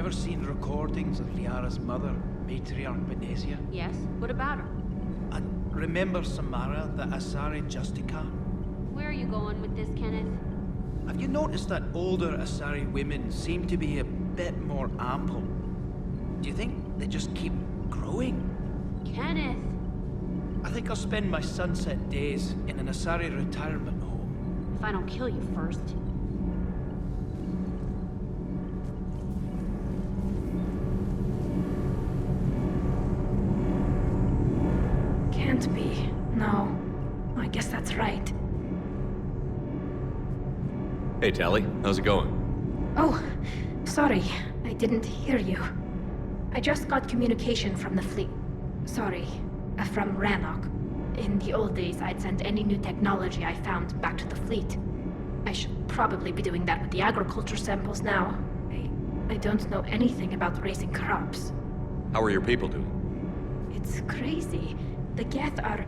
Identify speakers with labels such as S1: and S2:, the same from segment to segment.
S1: ever seen recordings of Liara's mother, Matriarch Benesia?
S2: Yes? What about her?
S1: And remember Samara, the Asari Justica?
S2: Where are you going with this, Kenneth?
S1: Have you noticed that older Asari women seem to be a bit more ample? Do you think they just keep growing?
S2: Kenneth!
S1: I think I'll spend my sunset days in an Asari retirement home.
S2: If I don't kill you first.
S3: Can't be. No. I guess that's right.
S4: Hey, Tali. How's it going?
S3: Oh, sorry. I didn't hear you. I just got communication from the fleet. Sorry. From Rannoch. In the old days, I'd send any new technology I found back to the fleet. I should probably be doing that with the agriculture samples now. I don't know anything about raising crops.
S4: How are your people doing?
S3: It's crazy. The Geth are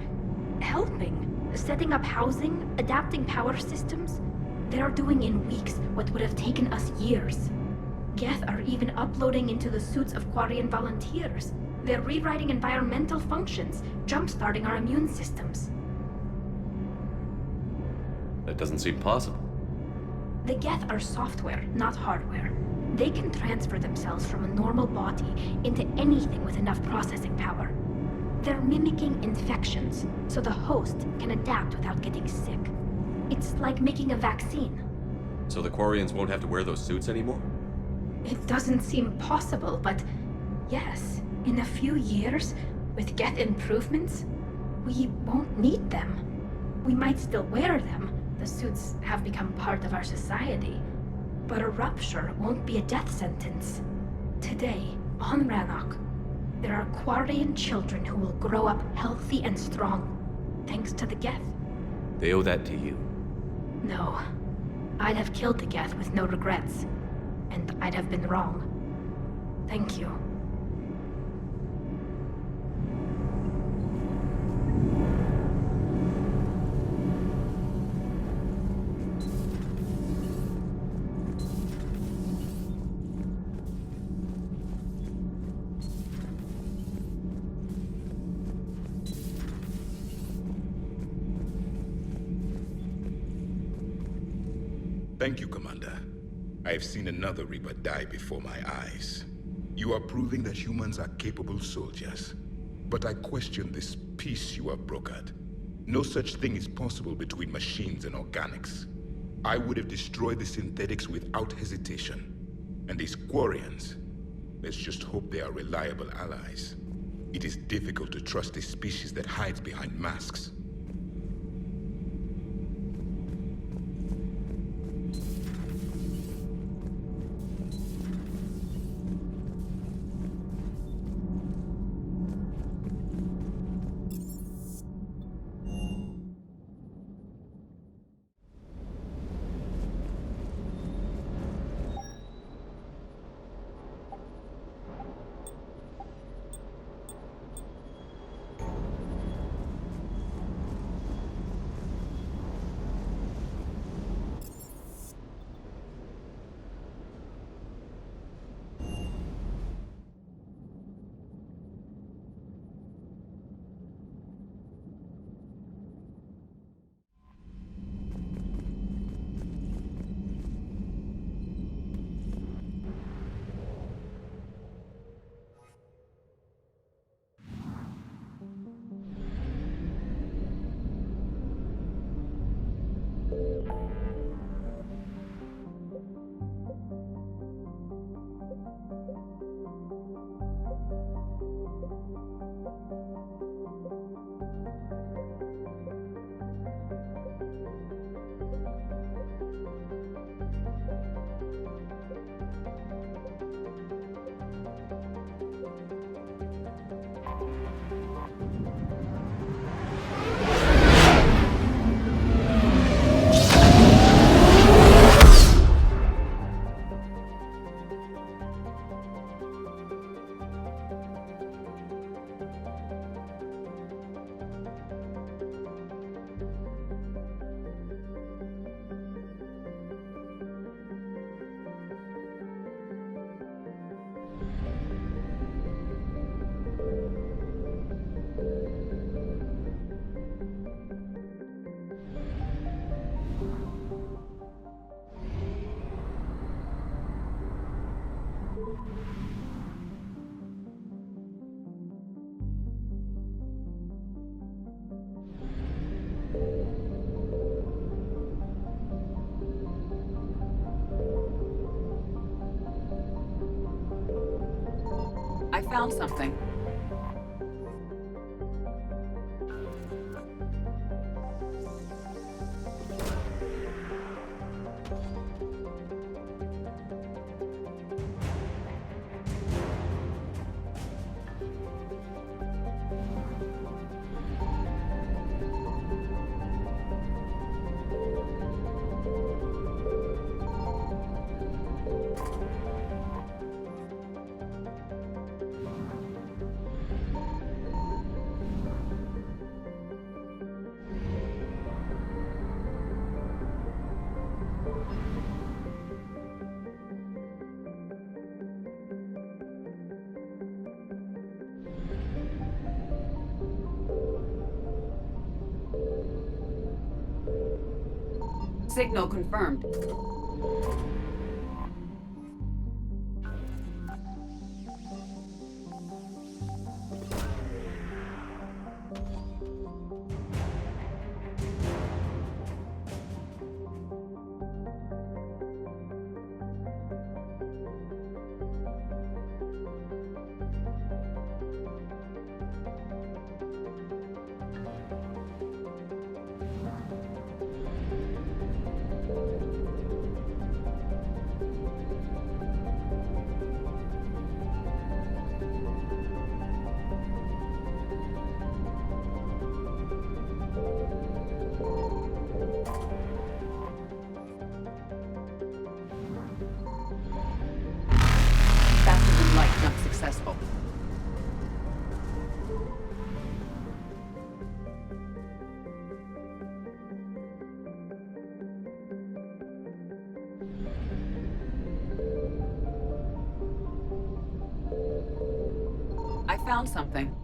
S3: helping. Setting up housing, adapting power systems. They are doing in weeks what would have taken us years. Geth are even uploading into the suits of Quarian volunteers. They're rewriting environmental functions, jump-starting our immune systems.
S4: That doesn't seem possible.
S3: The Geth are software, not hardware. They can transfer themselves from a normal body into anything with enough processing power. They're mimicking infections, so the host can adapt without getting sick. It's like making a vaccine.
S4: So the Quarians won't have to wear those suits anymore?
S3: It doesn't seem possible, but yes, in a few years, with Geth improvements, we won't need them. We might still wear them. The suits have become part of our society. But a rupture won't be a death sentence. Today, on Rannoch, there are Quarian children who will grow up healthy and strong, thanks to the Geth.
S4: They owe that to you.
S3: No. I'd have killed the Geth with no regrets. And I'd have been wrong. Thank you.
S5: Thank you, Commander. I have seen another Reaper die before my eyes. You are proving that humans are capable soldiers. But I question this peace you have brokered. No such thing is possible between machines and organics. I would have destroyed the synthetics without hesitation. And these Quarians, let's just hope they are reliable allies. It is difficult to trust a species that hides behind masks.
S6: I found something. Signal confirmed. Baptism light jump successful. I found something.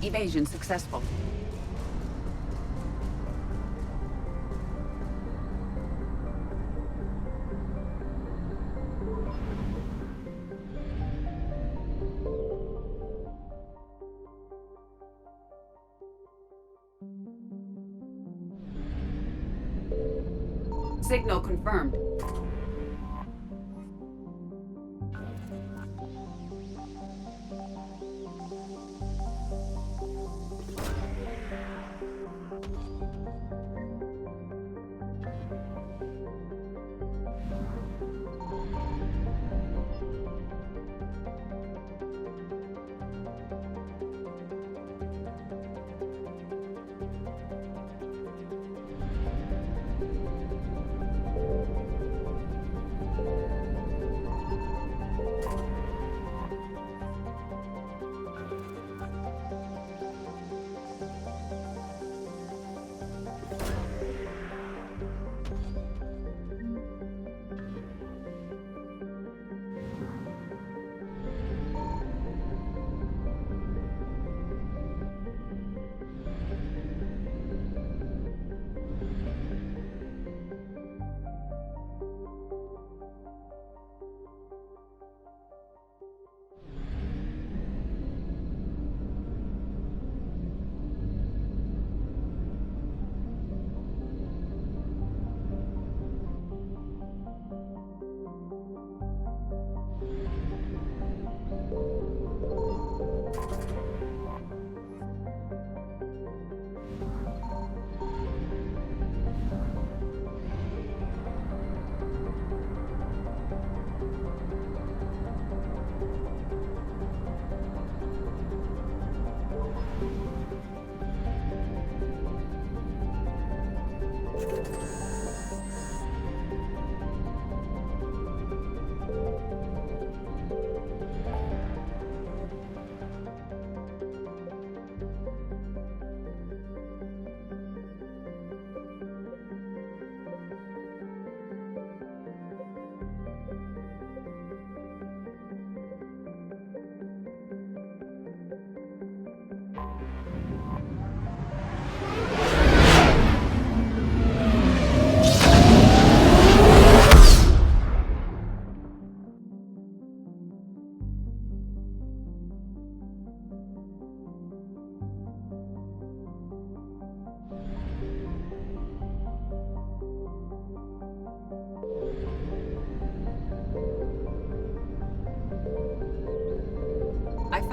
S6: Evasion successful. Signal confirmed.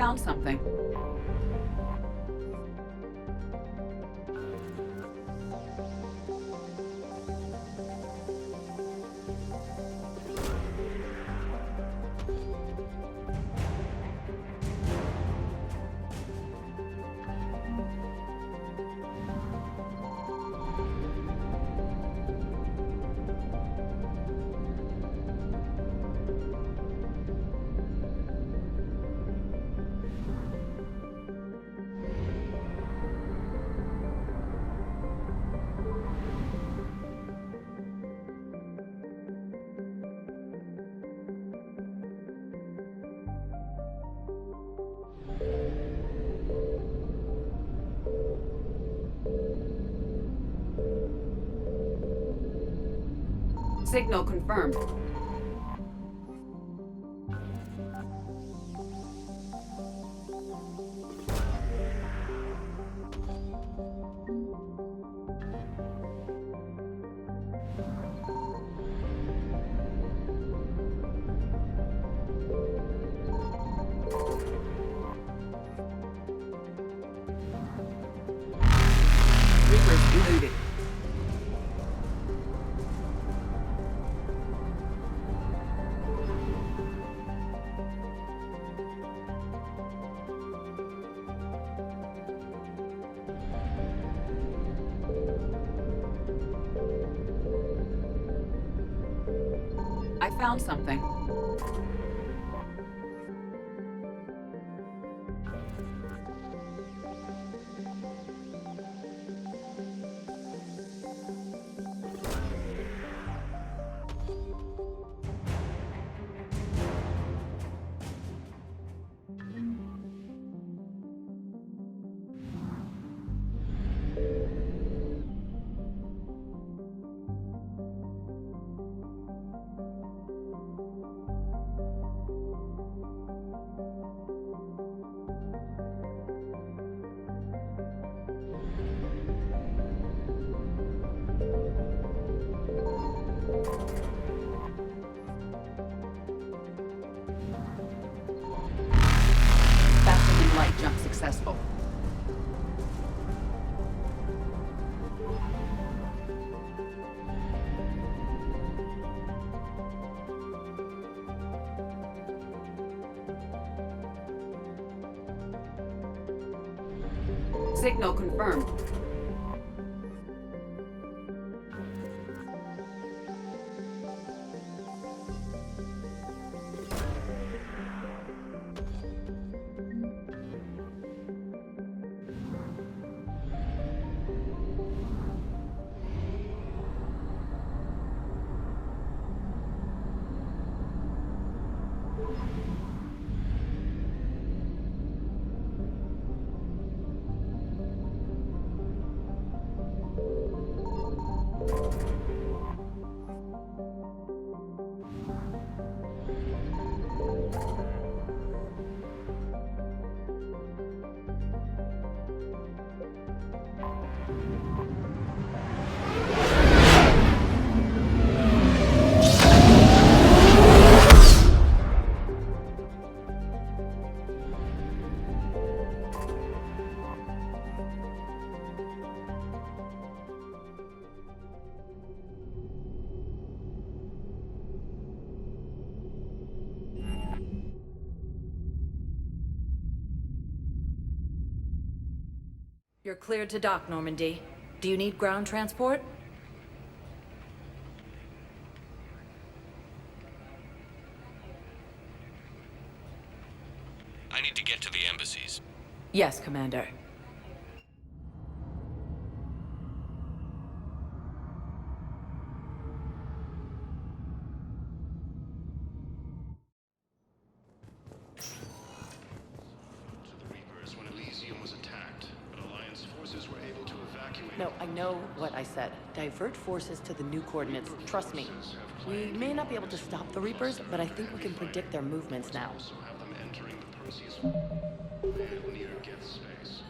S6: found something. Signal confirmed. Reapers eluded. I found something. Faster than light jump successful. Signal confirmed.
S7: You're cleared to dock, Normandy. Do you need ground transport?
S4: I need to get to the embassies.
S7: Yes, Commander.
S8: Reapers when Elysium was attacked, but Alliance forces were able to evacuate.
S9: No, I know what I said. Divert forces to the new coordinates. Trust me. We may not be able to stop the Reapers, but I think we can predict their movements now.
S8: Also have them entering the Perseus and near Geth space.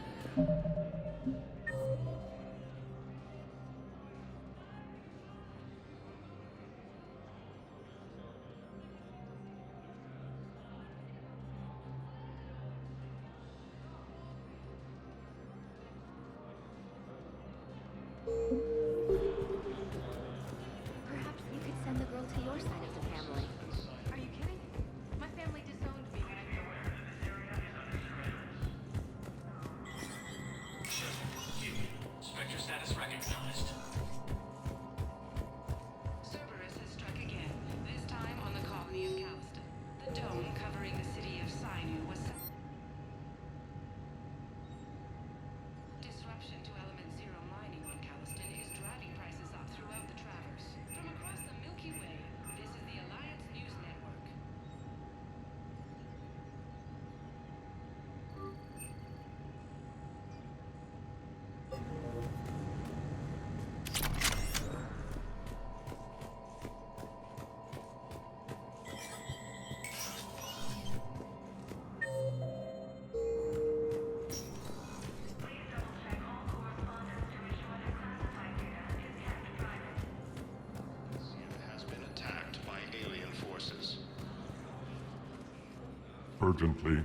S10: Urgently.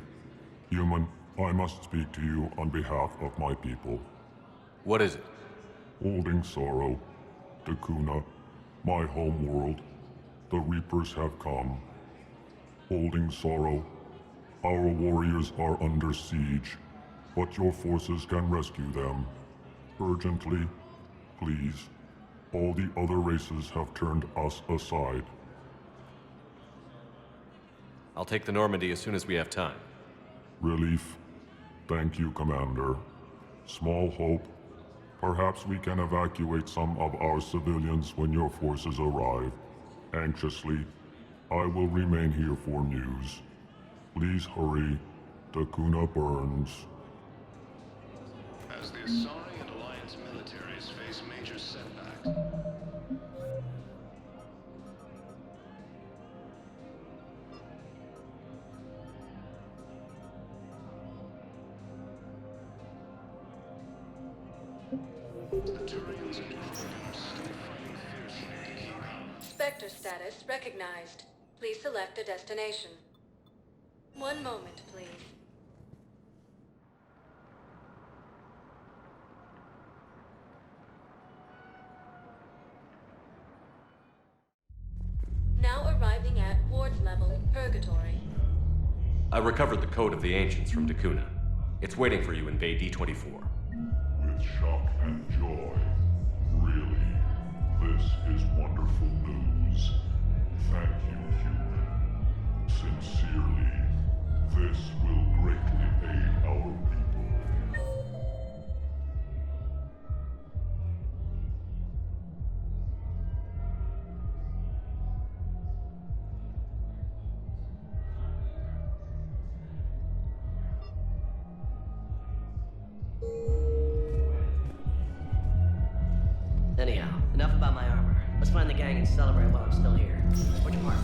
S10: Human, I must speak to you on behalf of my people.
S4: What is it?
S10: Holding sorrow. Dakuna, my home world. The Reapers have come. Holding sorrow. Our warriors are under siege, but your forces can rescue them. Urgently, please. All the other races have turned us aside.
S4: I'll take the Normandy as soon as we have time.
S10: Relief. Thank you, Commander. Small hope. Perhaps we can evacuate some of our civilians when your forces arrive. Anxiously, I will remain here for news. Please hurry. Dakuna burns.
S8: As the Asari and Alliance militaries face major setbacks. The Turians and Krogan are still fighting fiercely to keep up.
S11: Spectre status recognized. Please select a destination. One moment, please. Now arriving at ward level, Purgatory.
S4: I recovered the Code of the Ancients from Dakuna. It's waiting for you in Bay D24.
S10: With shock and joy. Really, this is wonderful news. Thank you, human. Sincerely, this will greatly aid our people.
S12: Anyhow, enough about my armor. Let's find the gang and celebrate while I'm still here. Where'd you park?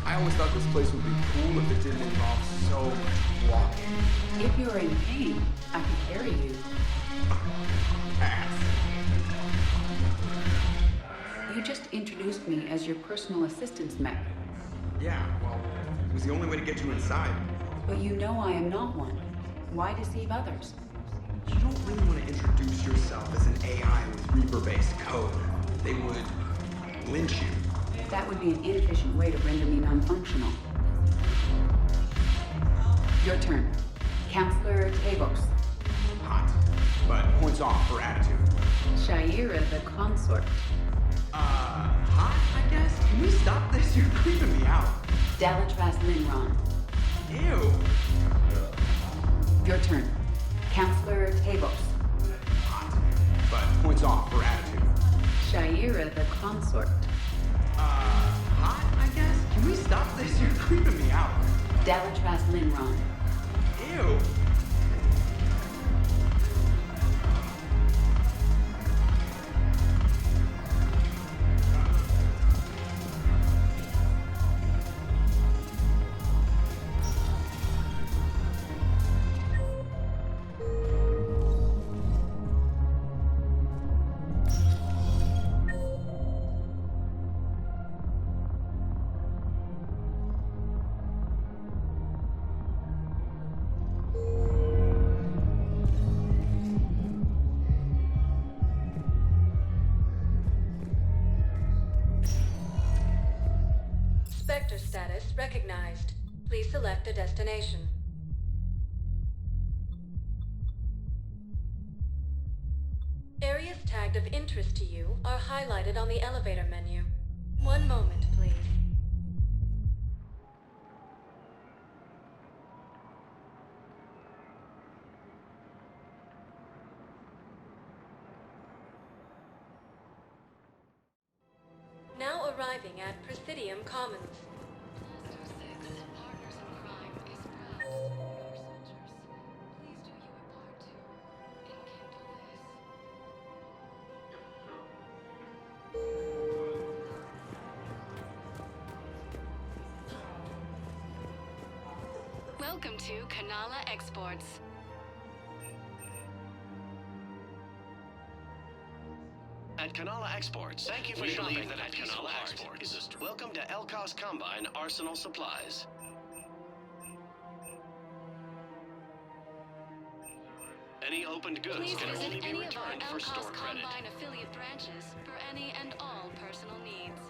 S13: I always thought this place would be cool if it didn't involve so much walking.
S6: If you're in pain, I can carry you. You just introduced me as your personal assistance mech.
S13: Yeah, well, it was the only way to get you inside.
S6: But you know I am not one. Why deceive others?
S13: You don't really want to introduce yourself as an AI with Reaper-based code. They would lynch you.
S6: That would be an inefficient way to render me non-functional. Your turn. Counselor Tavos.
S13: Hot, but points off for attitude.
S6: Shaira the consort.
S13: Hot, I guess? Can we stop this? You're creeping me out.
S6: Dalatras Linron.
S13: Ew.
S6: Your turn. Counselor Tavos.
S13: Hot, but points off for attitude.
S6: Shaira the consort.
S13: Hot, I guess? Can we stop this? You're creeping me out.
S6: Dalatras Linron.
S13: Ew.
S11: Spectre status recognized. Please select a destination. Areas tagged of interest to you are highlighted on the elevator menu. One moment, please. Now arriving at Presidium Commons. Welcome to Kanala Exports.
S14: At Kanala Exports, thank you for shopping at Kanala Exports. Welcome to Elkos Combine Arsenal Supplies. Any opened goods
S11: Please
S14: can
S11: visit
S14: only be
S11: any of our
S14: returned for store
S11: Elkos
S14: credit.
S11: Combine affiliate branches for any and all personal needs.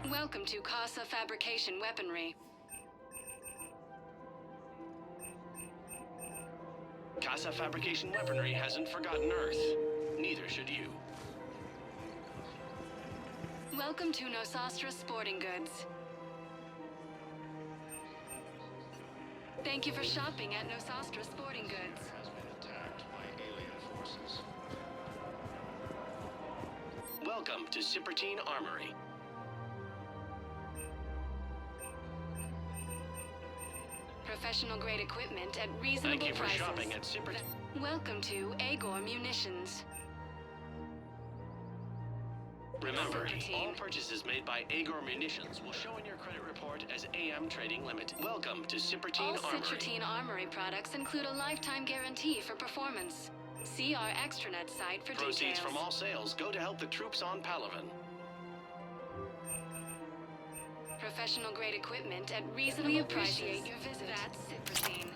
S11: Welcome to Casa Fabrication Weaponry.
S14: Casa Fabrication Weaponry hasn't forgotten Earth. Neither should you.
S11: Welcome to Nosastra Sporting Goods. Thank you for shopping at Nosastra Sporting Goods.
S8: Has been attacked by alien forces.
S14: Welcome to Cipertine Armory.
S11: Professional grade equipment at reasonable
S14: Thank you for
S11: prices.
S14: shopping at Cipertine.
S11: Welcome to Agor Munitions.
S14: Remember,
S11: Cipertine.
S14: all purchases made by Agor Munitions will show in your credit report as AM Trading Limited. Welcome to Cipertine
S11: All
S14: Armory.
S11: Citrotine Armory products include a lifetime guarantee for performance. See our extranet site for
S14: Proceeds
S11: details.
S14: from all sales go to help the troops on Palaven.
S11: Professional grade equipment at reasonable prices. We appreciate your visit. That's Citrotine.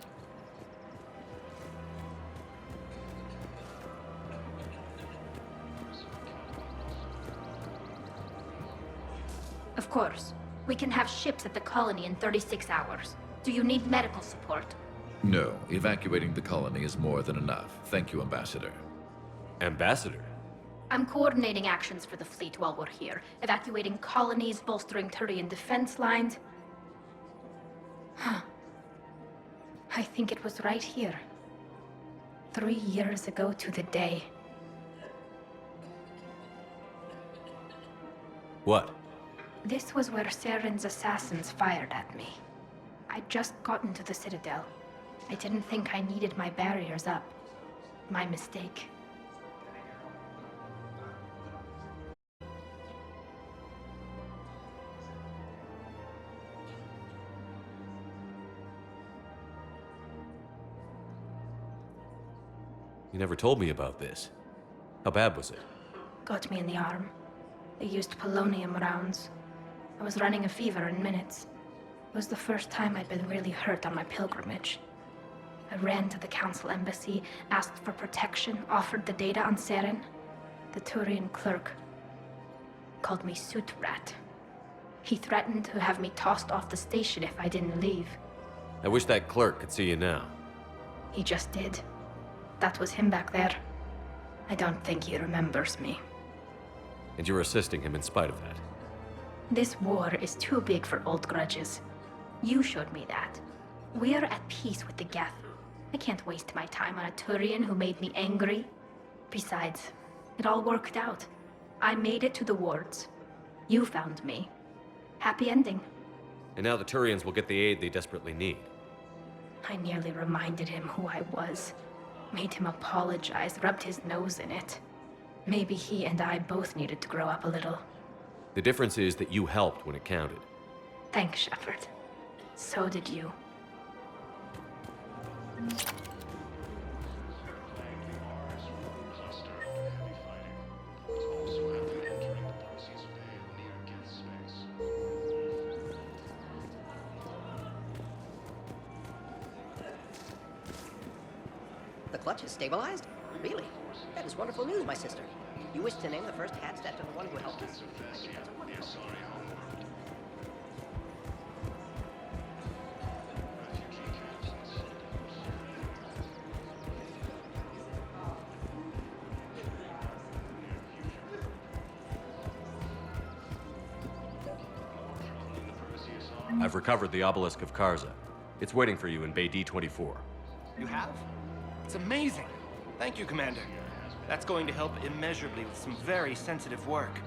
S3: Of course. We can have ships at the colony in 36 hours. Do you need medical support?
S15: No, evacuating the colony is more than enough. Thank you, Ambassador.
S4: Ambassador?
S3: I'm coordinating actions for the fleet while we're here. Evacuating colonies, bolstering Turian defense lines. Huh. I think it was right here. 3 years ago to the day.
S4: What?
S3: This was where Saren's assassins fired at me. I'd just gotten to the Citadel. I didn't think I needed my barriers up. My mistake.
S4: You never told me about this. How bad was it?
S3: Got me in the arm. They used polonium rounds. I was running a fever in minutes. It was the first time I'd been really hurt on my pilgrimage. I ran to the Council Embassy, asked for protection, offered the data on Seren. The Turian clerk called me Soot Rat. He threatened to have me tossed off the station if I didn't leave.
S4: I wish that clerk could see you now.
S3: He just did. That was him back there. I don't think he remembers me.
S4: And you're assisting him in spite of that.
S3: This war is too big for old grudges. You showed me that. We're at peace with the Geth. I can't waste my time on a Turian who made me angry. Besides, it all worked out. I made it to the wards. You found me. Happy ending.
S4: And now the Turians will get the aid they desperately need.
S3: I nearly reminded him who I was. Made him apologize, rubbed his nose in it. Maybe he and I both needed to grow up a little.
S4: The difference is that you helped when it counted.
S3: Thanks, Shepard. So did you.
S12: The clutch is stabilized? Really? That is wonderful news, my sister. You wish to name the first Hadstat to the one who helped us? I think that's a wonderful
S4: I've recovered the obelisk of Karza. It's waiting for you in Bay D-24.
S13: You have? It's amazing.
S16: Thank you, Commander. That's going to help immeasurably with some very sensitive work.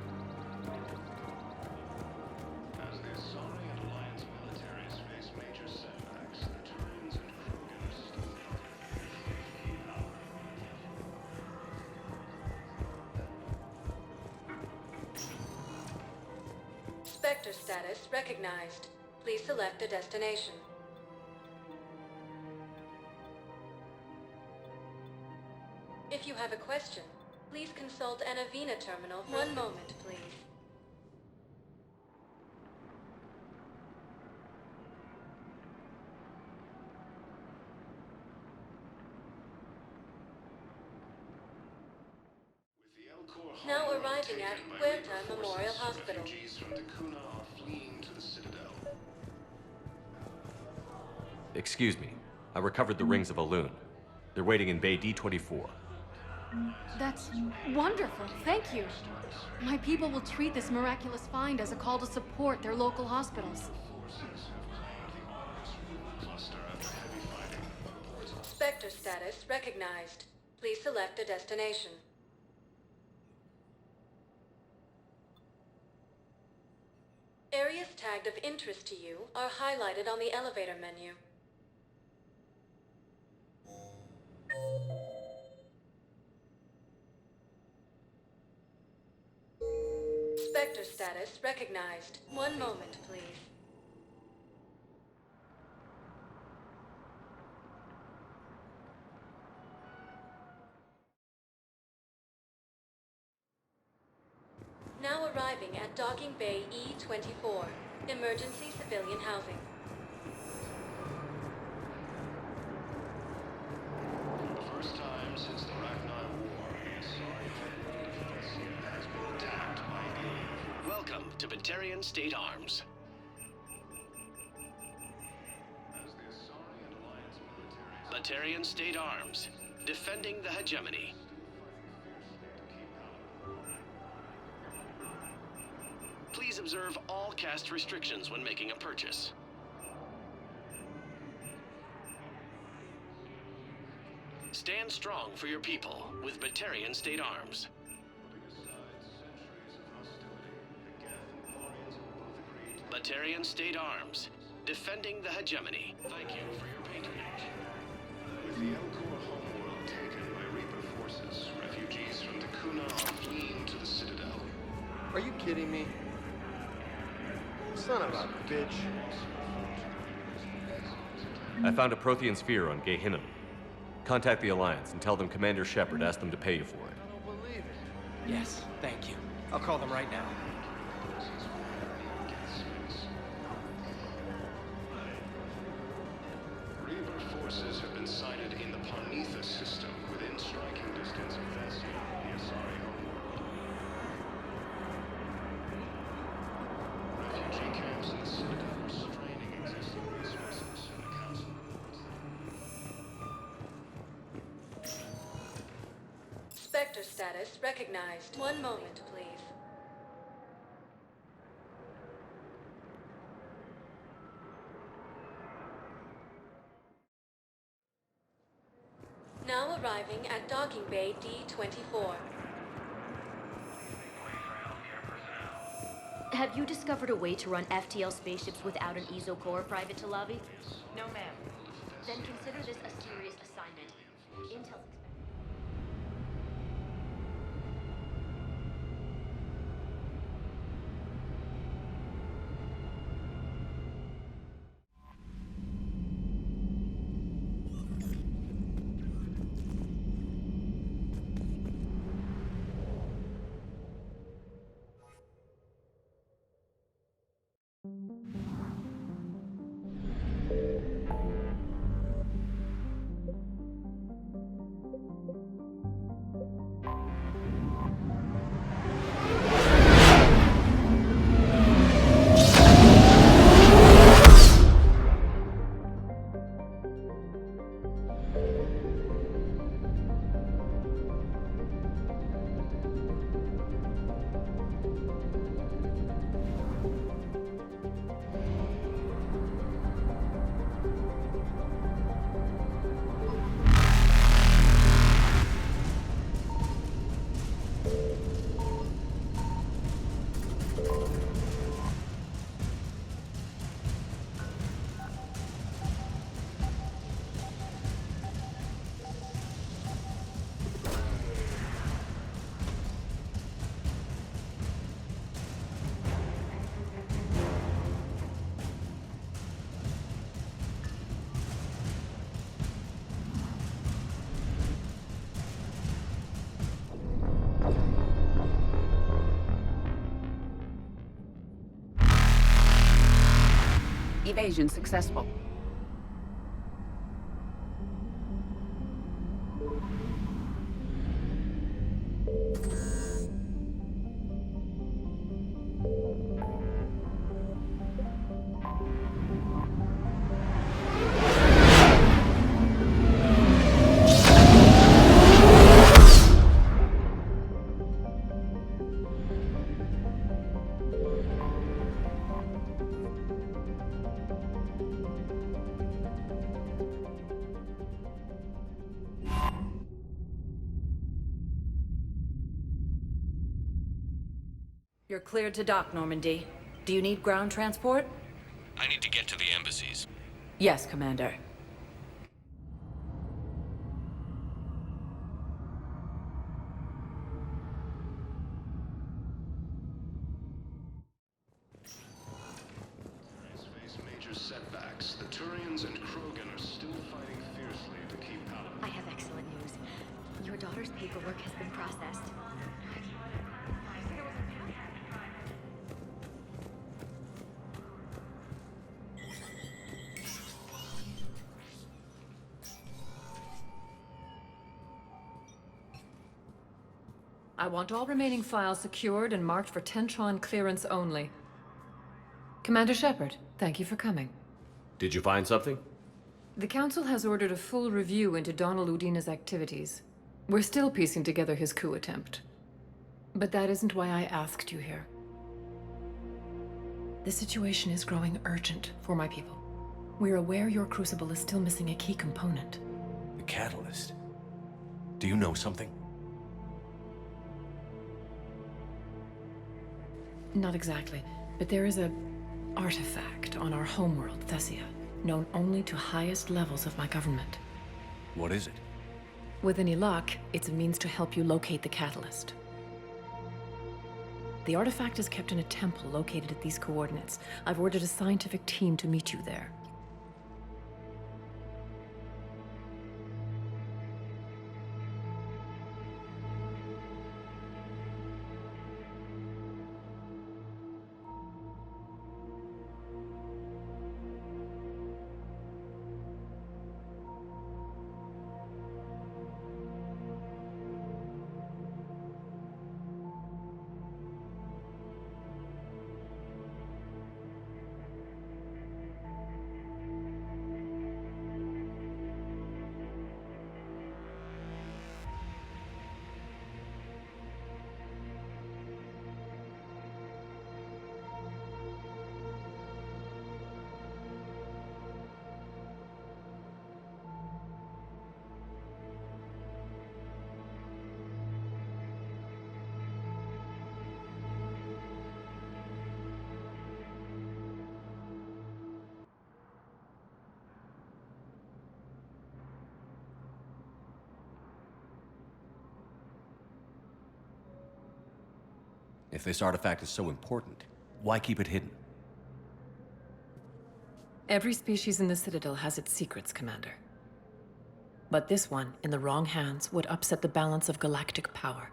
S8: As the Asari and Alliance militaries face major setbacks, the Turians and Krogans
S11: Spectre status recognized. Please select a destination. If you have a question, please consult an Avena terminal. One moment, please. Now arriving at Huerta Memorial Hospital.
S8: refugees from Dakuna are fleeing to the Citadel.
S4: Excuse me. I recovered the rings of Elune. They're waiting in Bay D-24.
S17: That's wonderful. Thank you. My people will treat this miraculous find as a call to support their local hospitals.
S11: Spectre status recognized. Please select a destination. Areas tagged of interest to you are highlighted on the elevator menu. Spectre status recognized. One moment, please. Now arriving at Docking Bay E-24, emergency civilian housing.
S8: For the first time since the Ragnar War, the Asari homeworld of Helvetia has been attacked by aliens.
S14: Welcome to Batarian State Arms.
S8: As the Asari and Alliance militaries
S14: Batarian State Arms, defending the hegemony. Please observe all caste restrictions when making a purchase. Stand strong for your people with Batarian State Arms. Batarian State Arms, defending the hegemony. Thank you for your patronage.
S8: With the Elcor homeworld taken by Reaper forces, refugees from Dakuna are fleeing to the Citadel.
S16: Are you kidding me? Son of a bitch.
S4: I found a Prothean sphere on Gehinnom. Contact the Alliance and tell them Commander Shepard asked them to pay you for it.
S16: I don't believe it. Yes, thank you. I'll call them right now.
S8: Reaper forces have been sighted in the Parnitha system within striking distance of Vestia, the Asari homeworld. Refugee camps in the Citadel are straining existing resources, and the Council reports.
S11: Spectre status recognized. One moment, please. Now arriving at Docking Bay D-24.
S18: Have you discovered a way to run FTL spaceships without an ESO core, Private Talavi?
S9: No, ma'am.
S18: Then consider this a serious assignment. Intel's
S6: Evasion successful.
S7: You're cleared to dock, Normandy. Do you need ground transport?
S4: I need to get to the embassies.
S7: Yes, Commander.
S8: Face major setbacks. The Turians and Krogan are still fighting fiercely to keep Paladin.
S18: I have excellent news. Your daughter's paperwork has been processed.
S19: I want all remaining files secured and marked for Tentron clearance only. Commander Shepard, thank you for coming.
S4: Did you find something?
S19: The Council has ordered a full review into Donald Udina's activities. We're still piecing together his coup attempt. But that isn't why I asked you here. The situation is growing urgent for my people. We're aware your Crucible is still missing a key component.
S20: The catalyst. Do you know something?
S19: Not exactly, but there is an artifact on our homeworld, Thessia, known only to highest levels of my government.
S20: What is it?
S19: With any luck, it's a means to help you locate the catalyst. The artifact is kept in a temple located at these coordinates. I've ordered a scientific team to meet you there.
S20: If this artifact is so important, why keep it hidden?
S19: Every species in the Citadel has its secrets, Commander. But this one, in the wrong hands, would upset the balance of galactic power.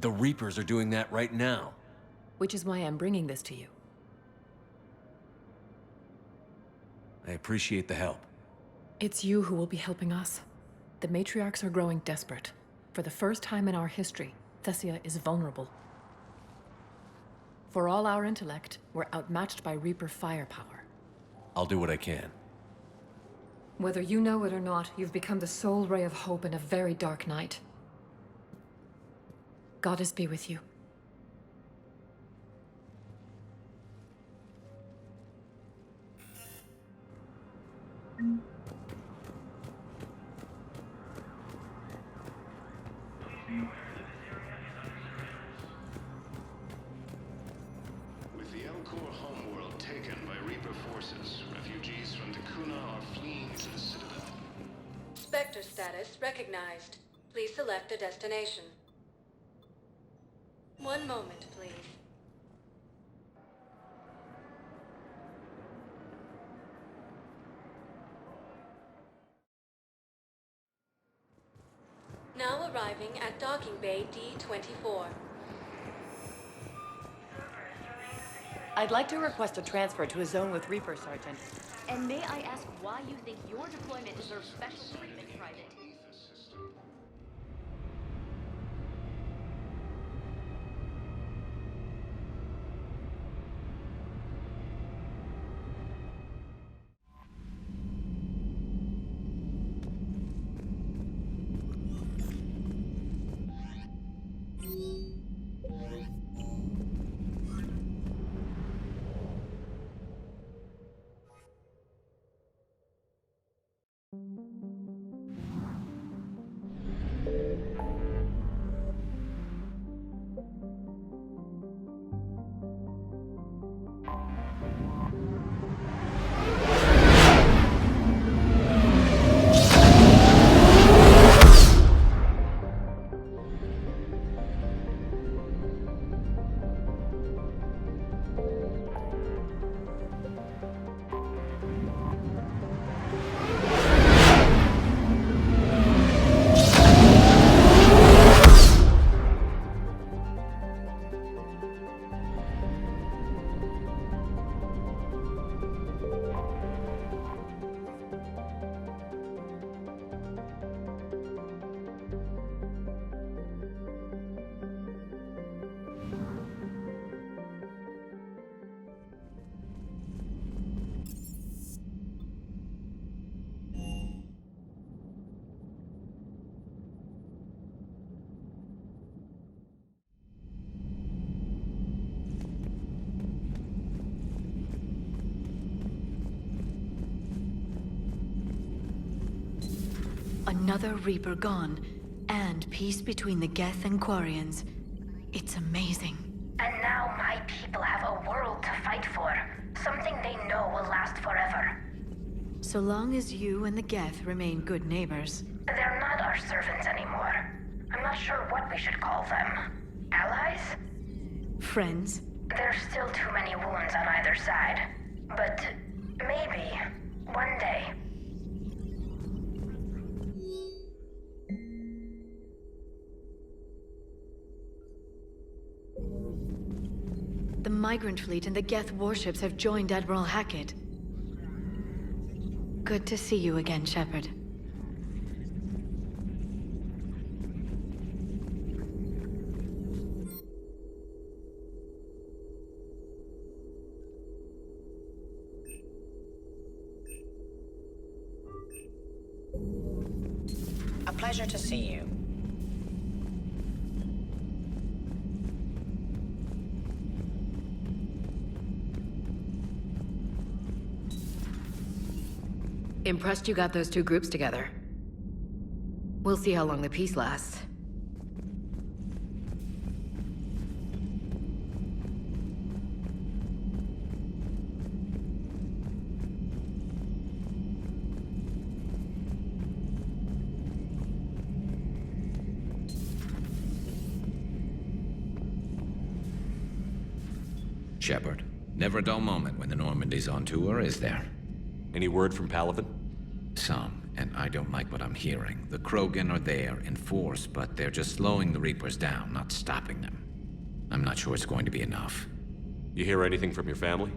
S20: The Reapers are doing that right now.
S19: Which is why I'm bringing this to you.
S20: I appreciate the help.
S19: It's you who will be helping us. The matriarchs are growing desperate. For the first time in our history, Thessia is vulnerable. For all our intellect, we're outmatched by Reaper firepower.
S20: I'll do what I can.
S19: Whether you know it or not, you've become the sole ray of hope in a very dark night. Goddess be with you.
S8: With the Elcor homeworld taken by Reaper forces, refugees from Dakuna are fleeing to the Citadel.
S11: Spectre status recognized. Please select a destination. One moment, please. Now arriving at Docking Bay D-24.
S9: I'd like to request a transfer to a zone with Reaper, Sergeant.
S18: And may I ask why you think your deployment deserves special treatment, Private?
S21: Another Reaper gone, and peace between the Geth and Quarians. It's amazing.
S3: And now my people have a world to fight for. Something they know will last forever.
S21: So long as you and the Geth remain good neighbors.
S3: They're not our servants anymore. I'm not sure what we should call them. Allies?
S21: Friends?
S3: There's still too many wounds on either side. But maybe, one day.
S21: The Migrant Fleet and the Geth warships have joined Admiral Hackett. Good to see you again, Shepard.
S12: A pleasure to see you.
S9: Impressed you got those two groups together. We'll see how long the peace lasts.
S15: Shepard, never a dull moment when the Normandy's on tour, is there?
S4: Any word from Palaven?
S15: Some, and I don't like what I'm hearing. The Krogan are there in force, but they're just slowing the Reapers down, not stopping them. I'm not sure it's going to be enough.
S4: You hear anything from your family?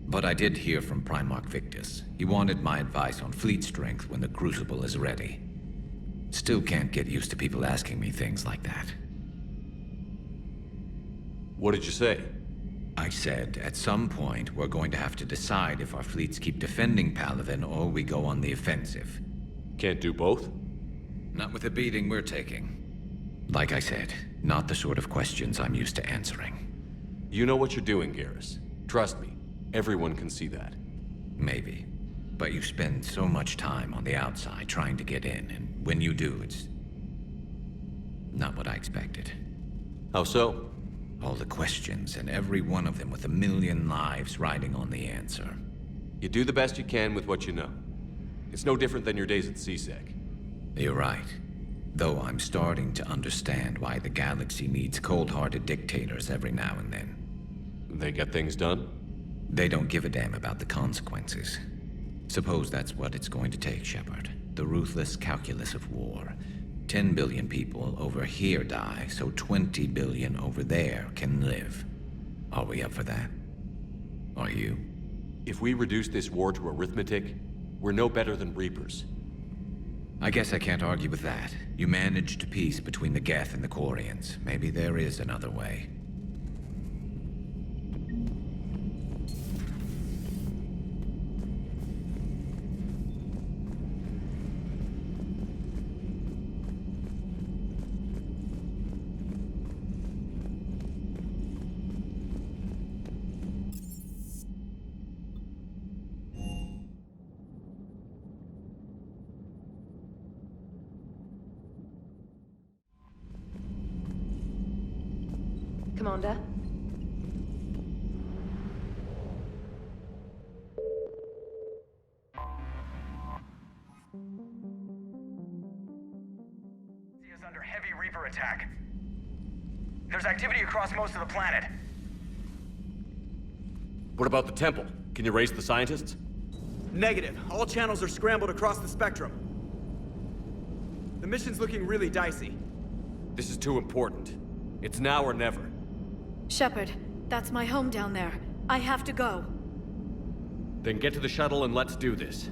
S15: But I did hear from Primarch Victus. He wanted my advice on fleet strength when the Crucible is ready. Still can't get used to people asking me things like that.
S4: What did you say?
S15: I said, at some point, we're going to have to decide if our fleets keep defending Palaven or we go on the offensive.
S4: Can't do both?
S15: Not with the beating we're taking. Like I said, not the sort of questions I'm used to answering.
S4: You know what you're doing, Garrus. Trust me, everyone can see that.
S15: Maybe. But you spend so much time on the outside trying to get in, and when you do, it's not what I expected.
S4: How so?
S15: All the questions, and every one of them with a million lives riding on the answer.
S4: You do the best you can with what you know. It's no different than your days at CSEC.
S15: You're right. Though I'm starting to understand why the galaxy needs cold-hearted dictators every now and then.
S4: They get things done?
S15: They don't give a damn about the consequences. Suppose that's what it's going to take, Shepard. The ruthless calculus of war. 10 billion people over here die, so 20 billion over there can live. Are we up for that? Are you?
S4: If we reduce this war to arithmetic, we're no better than Reapers.
S15: I guess I can't argue with that. You managed peace between the Geth and the Quarians. Maybe there is another way.
S9: Commander?
S13: Is under heavy Reaper attack. There's activity across most of the planet.
S4: What about the temple? Can you raise the scientists?
S13: Negative. All channels are scrambled across the spectrum. The mission's looking really dicey.
S4: This is too important. It's now or never.
S21: Shepard, that's my home down there. I have to go.
S4: Then get to the shuttle and let's do this.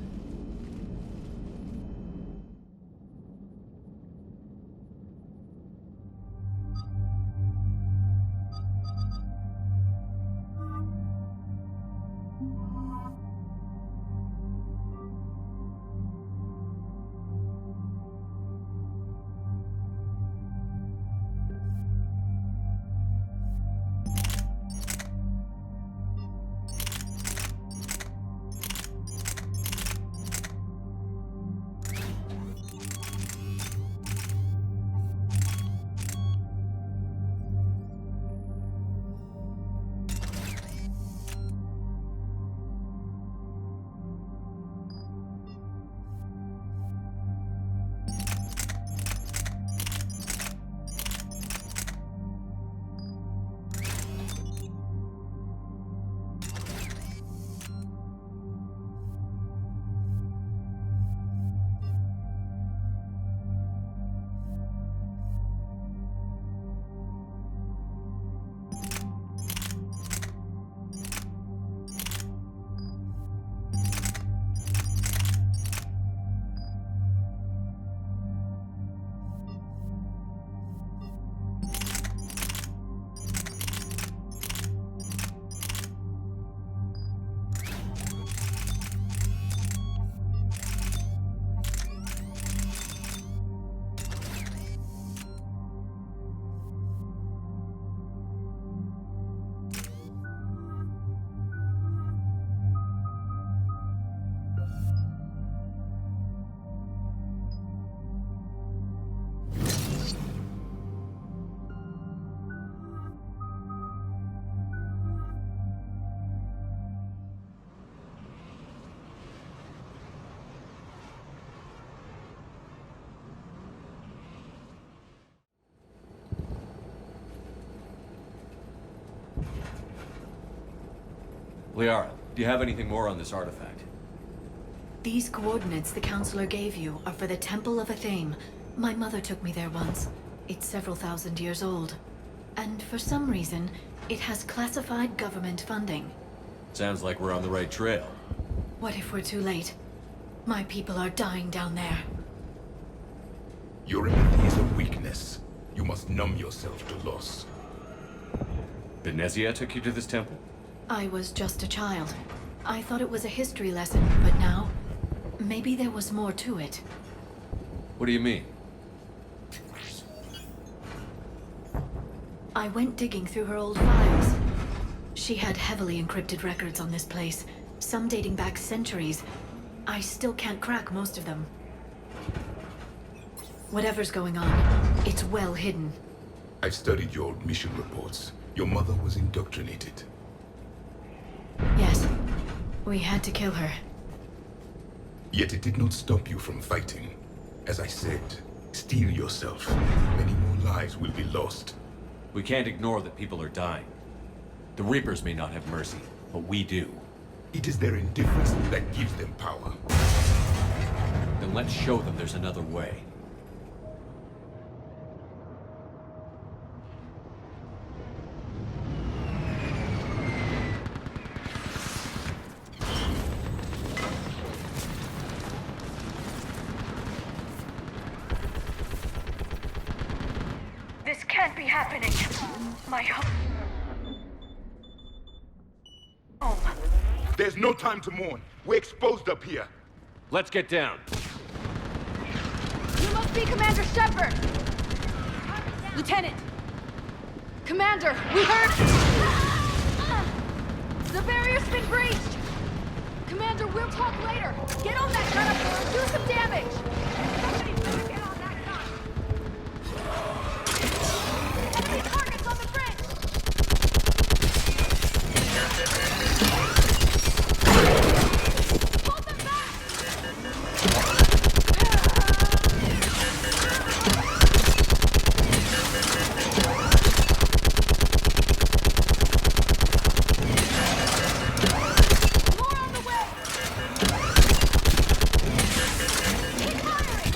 S4: Liara, do you have anything more on this artifact?
S21: These coordinates the Counselor gave you are for the Temple of Athame. My mother took me there once. It's several thousand years old. And for some reason, it has classified government funding.
S4: Sounds like we're on the right trail.
S21: What if we're too late? My people are dying down there.
S5: Your empathy is a weakness. You must numb yourself to loss.
S4: Benezia took you to this temple?
S21: I was just a child. I thought it was a history lesson, but now, maybe there was more to it.
S4: What do you mean?
S21: I went digging through her old files. She had heavily encrypted records on this place, some dating back centuries. I still can't crack most of them. Whatever's going on, it's well hidden.
S5: I've studied your old mission reports. Your mother was indoctrinated.
S21: Yes, we had to kill her.
S5: Yet it did not stop you from fighting. As I said, steel yourself. Many more lives will be lost.
S4: We can't ignore that people are dying. The Reapers may not have mercy, but we do.
S5: It is their indifference that gives them power.
S4: Then let's show them there's another way.
S1: be happening. My home.
S5: There's no time to mourn. We're exposed up here.
S4: Let's get down.
S17: You must be Commander Shepard! Lieutenant! Commander, we heard... The barrier's been breached! Commander, we'll talk later! Get on that gun up there and do some damage! Somebody's gonna get on that gun! Enemy targets on the bridge! Hold them back! More on the way! Keep firing!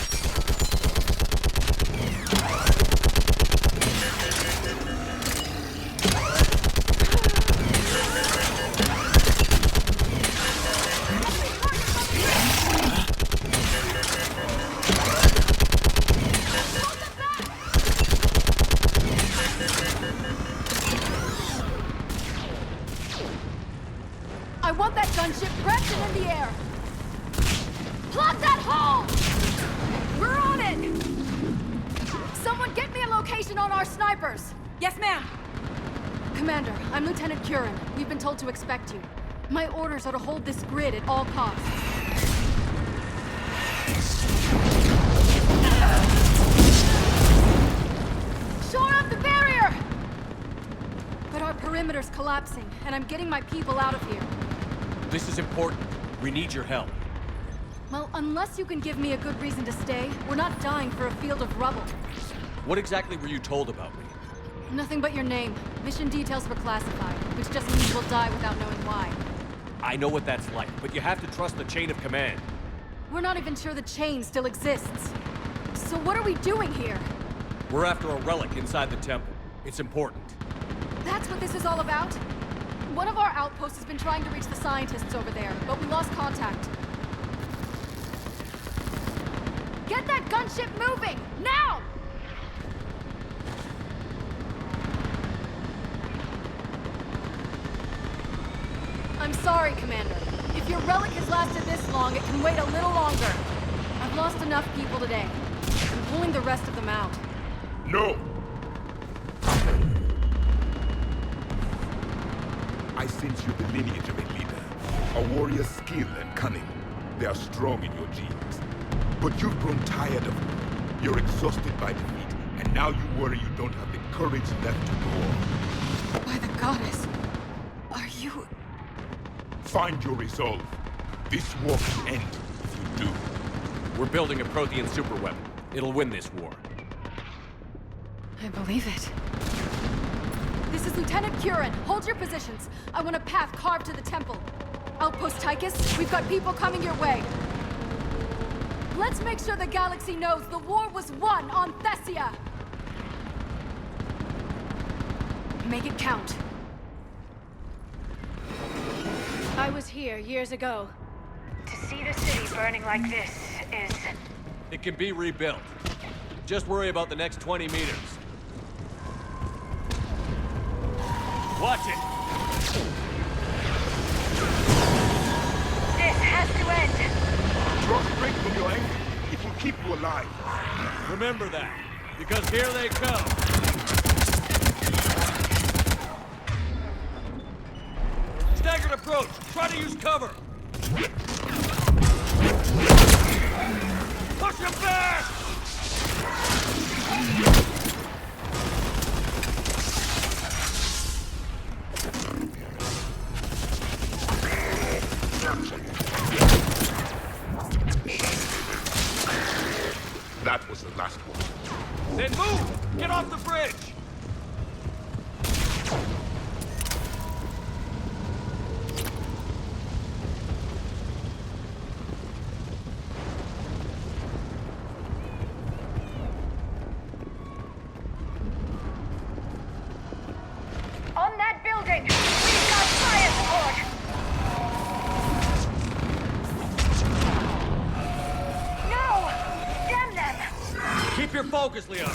S17: I want that gunship prepped and in the air! Plug that hole! We're on it! Someone get me a location on our snipers! Yes, ma'am! Commander, I'm Lieutenant Curran. We've been told to expect you. My orders are to hold this grid at all costs. Shore up the barrier! But our perimeter's collapsing, and I'm getting my people out of here.
S4: This is important. We need your help.
S17: Well, unless you can give me a good reason to stay, we're not dying for a field of rubble.
S4: What exactly were you told about me?
S17: Nothing but your name. Mission details were classified, which just means we'll die without knowing why.
S4: I know what that's like, but you have to trust the chain of command.
S17: We're not even sure the chain still exists. So what are we doing here?
S4: We're after a relic inside the temple. It's important.
S17: That's what this is all about? One of our outposts has been trying to reach the scientists over there, but we lost contact. Get that gunship moving! Now! I'm sorry, Commander. If your relic has lasted this long, it can wait a little longer. I've lost enough people today. I'm pulling the rest of them out.
S5: No! I sense you're the lineage of a leader. A warrior's skill and cunning. They are strong in your genes. But you've grown tired of them. You're exhausted by defeat, and now you worry you don't have the courage left to go on.
S17: By the goddess, are you...
S5: Find your resolve. This war can end if you do.
S4: We're building a Prothean superweapon. It'll win this war.
S17: I believe it. This is Lieutenant Curran. Hold your positions. I want a path carved to the temple. Outpost Tychus, we've got people coming your way. Let's make sure the galaxy knows the war was won on Thessia. Make it count.
S1: I was here years ago. To see the city burning like this is...
S4: It can be rebuilt. Just worry about the next 20 meters. Watch it!
S1: This has to end!
S5: Draw straight from your anger. It will keep you alive.
S4: Remember that, because here they come. Staggered approach! Try to use cover! Push him back!
S5: That was the last one.
S4: Then move! Get off the bridge!
S1: On that building! We've got fire support! No! Damn them!
S4: Keep your focus, Leon.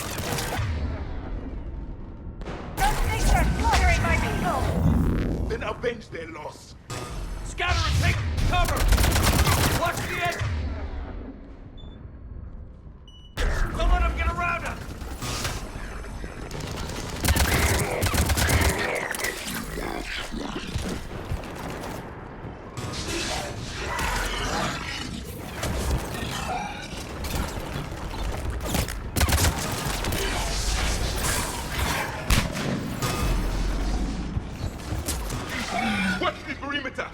S5: and avenge their loss.
S16: Scatter and take cover! Watch the edge! Don't let them get around us!
S5: Watch the perimeter!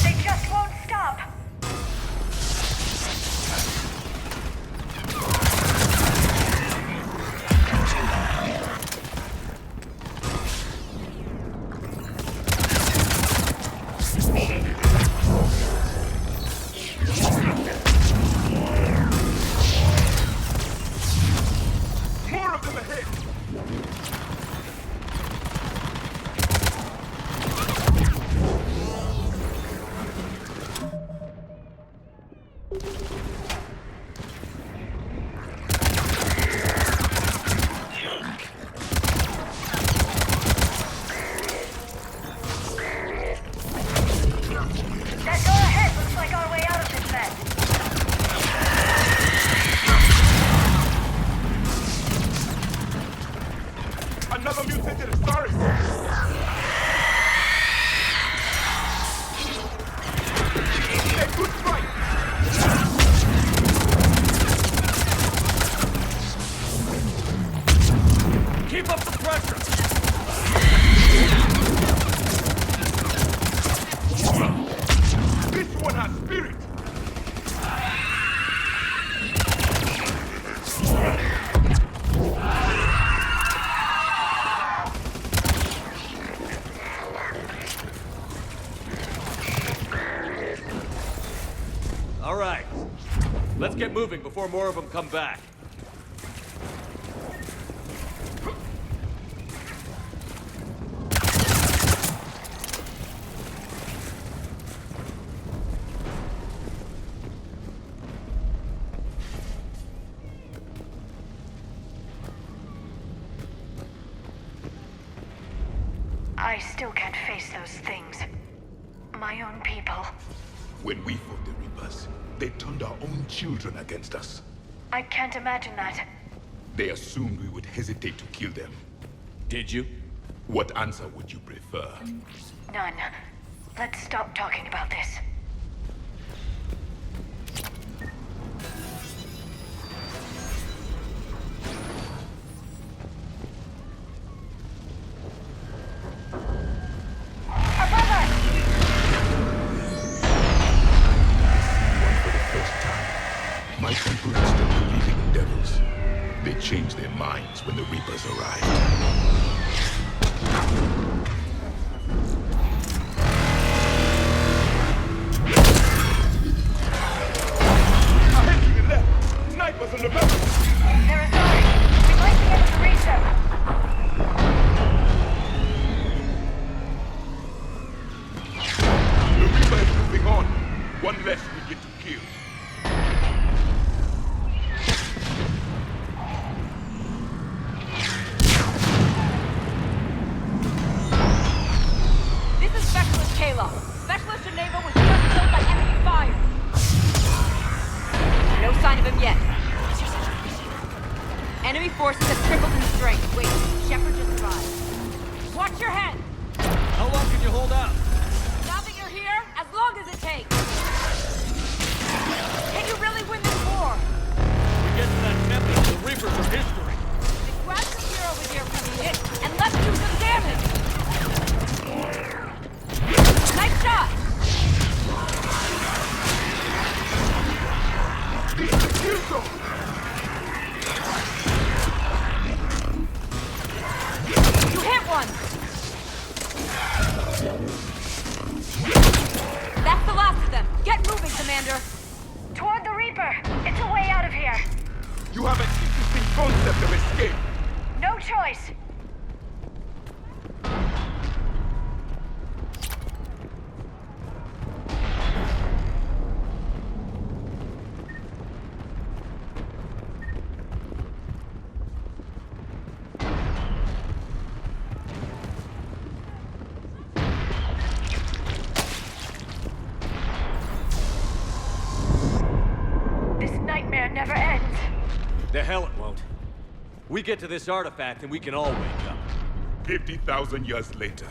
S1: They just won't stop.
S5: More of them ahead!
S1: That door ahead looks like our way out of this mess.
S5: Another mutated Astartes! A good fight!
S16: Keep up the pressure!
S5: This one has spirit!
S4: All right. Let's get moving before more of them come back.
S1: I still can't face those things. My own people.
S5: When we fought the Reapers, they turned our own children against us.
S1: I can't imagine that.
S5: They assumed we would hesitate to kill them.
S4: Did you?
S5: What answer would you prefer?
S1: None. Let's stop talking about this. Above us!
S5: For the first time, my people are still believing in devils. They changed their minds when the Reapers arrived. Ahead to the left! Snipers on the back!
S1: They're aside. We might be able to reach them.
S5: The Reaper is moving on. One less we get to kill.
S17: This is Specialist Kayla. Specialist Geneva was just killed by enemy fire. No sign of him yet. Enemy forces have tripled in strength. Wait, Shepard just arrived. Watch your head!
S16: How long can you hold out?
S17: Now that you're here, as long as it takes. Can you really win this war?
S16: We get to that temple, the Reapers are history.
S17: Then grab some gear over here from me, and let's do some damage! Nice shot!
S5: Kill zone!
S17: You hit one! That's the last of them. Get moving, Commander.
S1: Toward the Reaper. It's a way out of here.
S5: You have an interesting concept of escape.
S1: No choice.
S4: We get to this artifact and we can all wake up.
S5: 50,000 years later.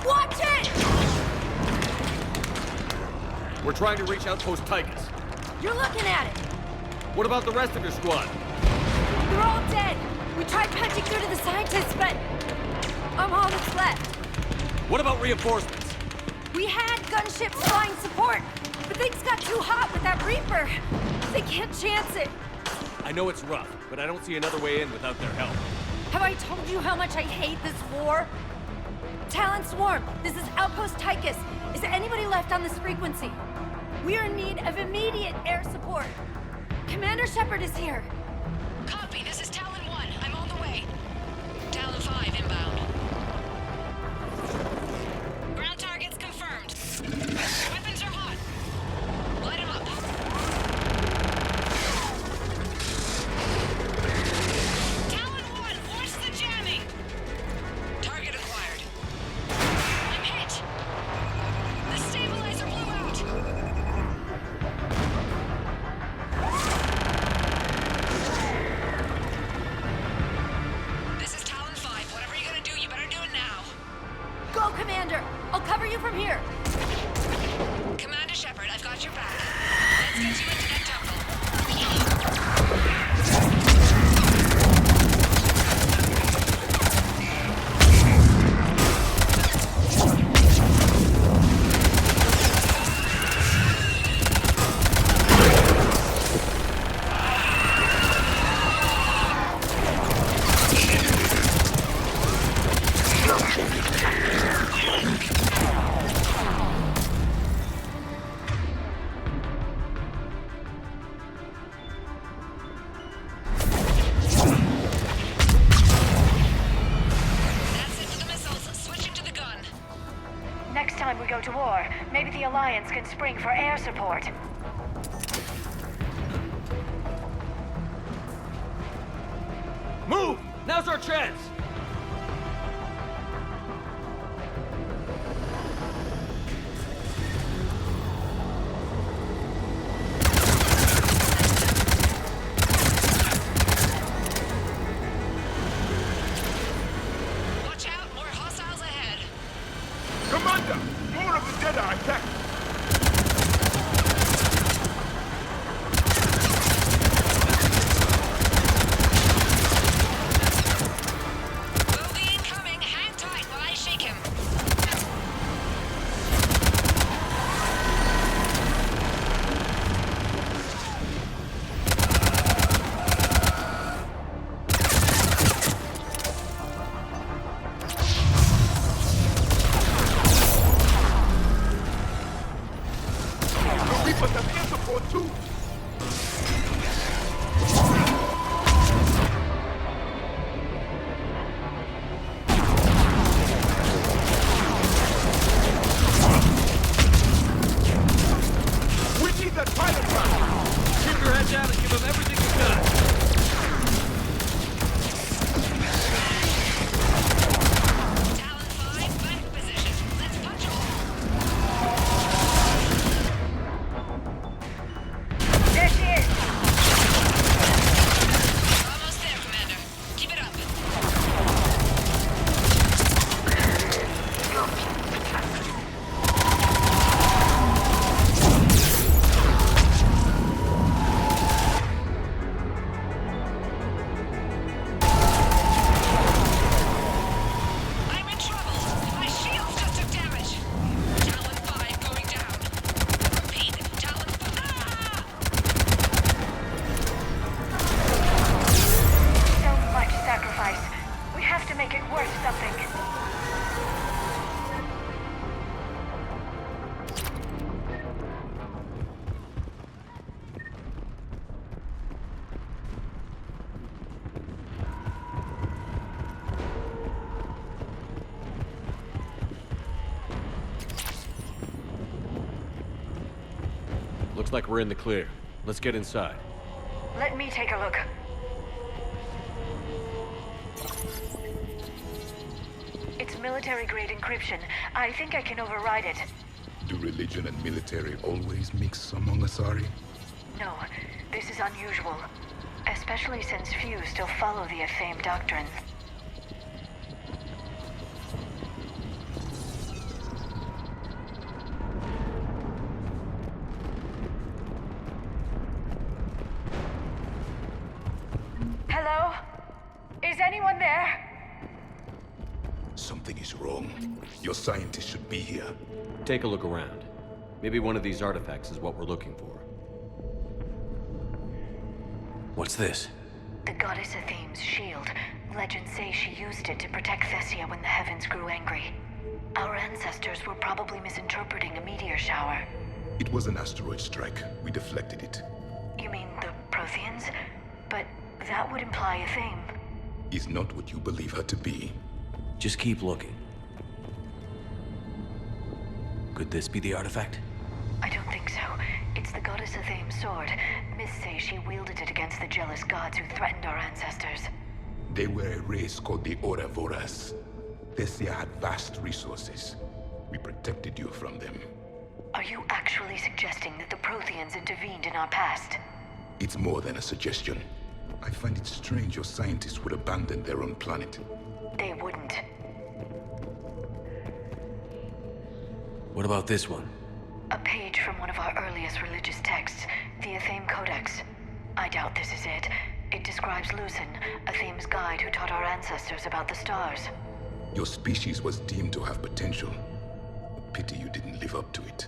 S17: Watch it!
S4: We're trying to reach Outpost Tychus.
S17: You're looking at it.
S4: What about the rest of your squad?
S17: They're all dead. We tried punching through to the scientists, but I'm all that's left.
S4: What about reinforcements?
S17: We had gunships flying support, but things got too hot with that Reaper. They can't chance it.
S4: I know it's rough, but I don't see another way in without their help.
S17: Have I told you how much I hate this war? Talon Swarm, this is Outpost Tychus. Is there anybody left on this frequency? We are in need of immediate air support. Commander Shepard is here.
S11: Copy, this is Talon 1. I'm on the way. Talon 5 inbound. Ground targets confirmed. Weapons are hot. Light them up. Talon 1, force the jamming. Target acquired. I'm hit. The stabilizer blew out. This is Talon 5. Whatever you're gonna do, you better do it now.
S17: Go, Commander! I'll cover you from here.
S11: Commander Shepard, I've got your back. Let's get you into that jungle.
S1: Next time we go to war, maybe the Alliance can spring for air support.
S4: Move! Now's our chance!
S11: Watch out, more hostiles ahead.
S5: Commander! More of the dead are attacked!
S11: Bogey incoming. Hang tight while I shake him.
S5: The Reapers have air support too! We need that pilot round!
S4: Keep your head down and give them everything you got!
S11: Talon 5, back position. Let's punch a hole.
S1: There she is!
S11: Almost there, Commander. Keep it up. I'm in trouble. My shields just took damage. Talon 5 going down. Repeat, Talon 5. Ah!
S1: So much sacrifice. We have to make it worth something.
S4: Looks like we're in the clear. Let's get inside.
S1: Let me take a look. military-grade encryption. I think I can override it.
S5: Do religion and military always mix among Asari?
S1: No, this is unusual. Especially since few still follow the Athame doctrine. Hello? Is anyone there?
S5: Something is wrong. Your scientists should be here.
S4: Take a look around. Maybe one of these artifacts is what we're looking for.
S20: What's this?
S1: The goddess Athame's shield. Legends say she used it to protect Thessia when the heavens grew angry. Our ancestors were probably misinterpreting a meteor shower.
S5: It was an asteroid strike. We deflected it.
S1: You mean the Protheans? But that would imply Athame.
S5: Is not what you believe her to be.
S20: Just keep looking. Could this be the artifact?
S1: I don't think so. It's the goddess Athame's sword. Myths say she wielded it against the jealous gods who threatened our ancestors.
S5: They were a race called the Ouroboros. Thessia had vast resources. We protected you from them.
S1: Are you actually suggesting that the Protheans intervened in our past?
S5: It's more than a suggestion. I find it strange your scientists would abandon their own planet.
S1: They wouldn't.
S20: What about this one?
S1: A page from one of our earliest religious texts, the Athame Codex. I doubt this is it. It describes Lucen, Athame's guide who taught our ancestors about the stars.
S5: Your species was deemed to have potential. Pity you didn't live up to it.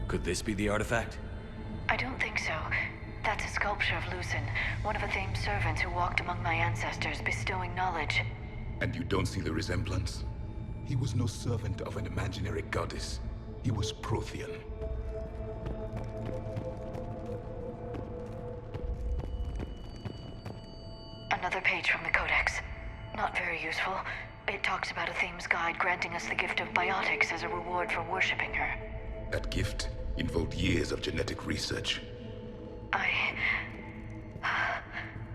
S20: Could this be the artifact?
S1: I don't think so. That's a sculpture of Lucen, one of Athame's servants who walked among my ancestors, bestowing knowledge.
S5: And you don't see the resemblance? He was no servant of an imaginary goddess. He was Prothean.
S1: Another page from the Codex. Not very useful. It talks about Athame's guide granting us the gift of biotics as a reward for worshipping her.
S5: That gift involved years of genetic research.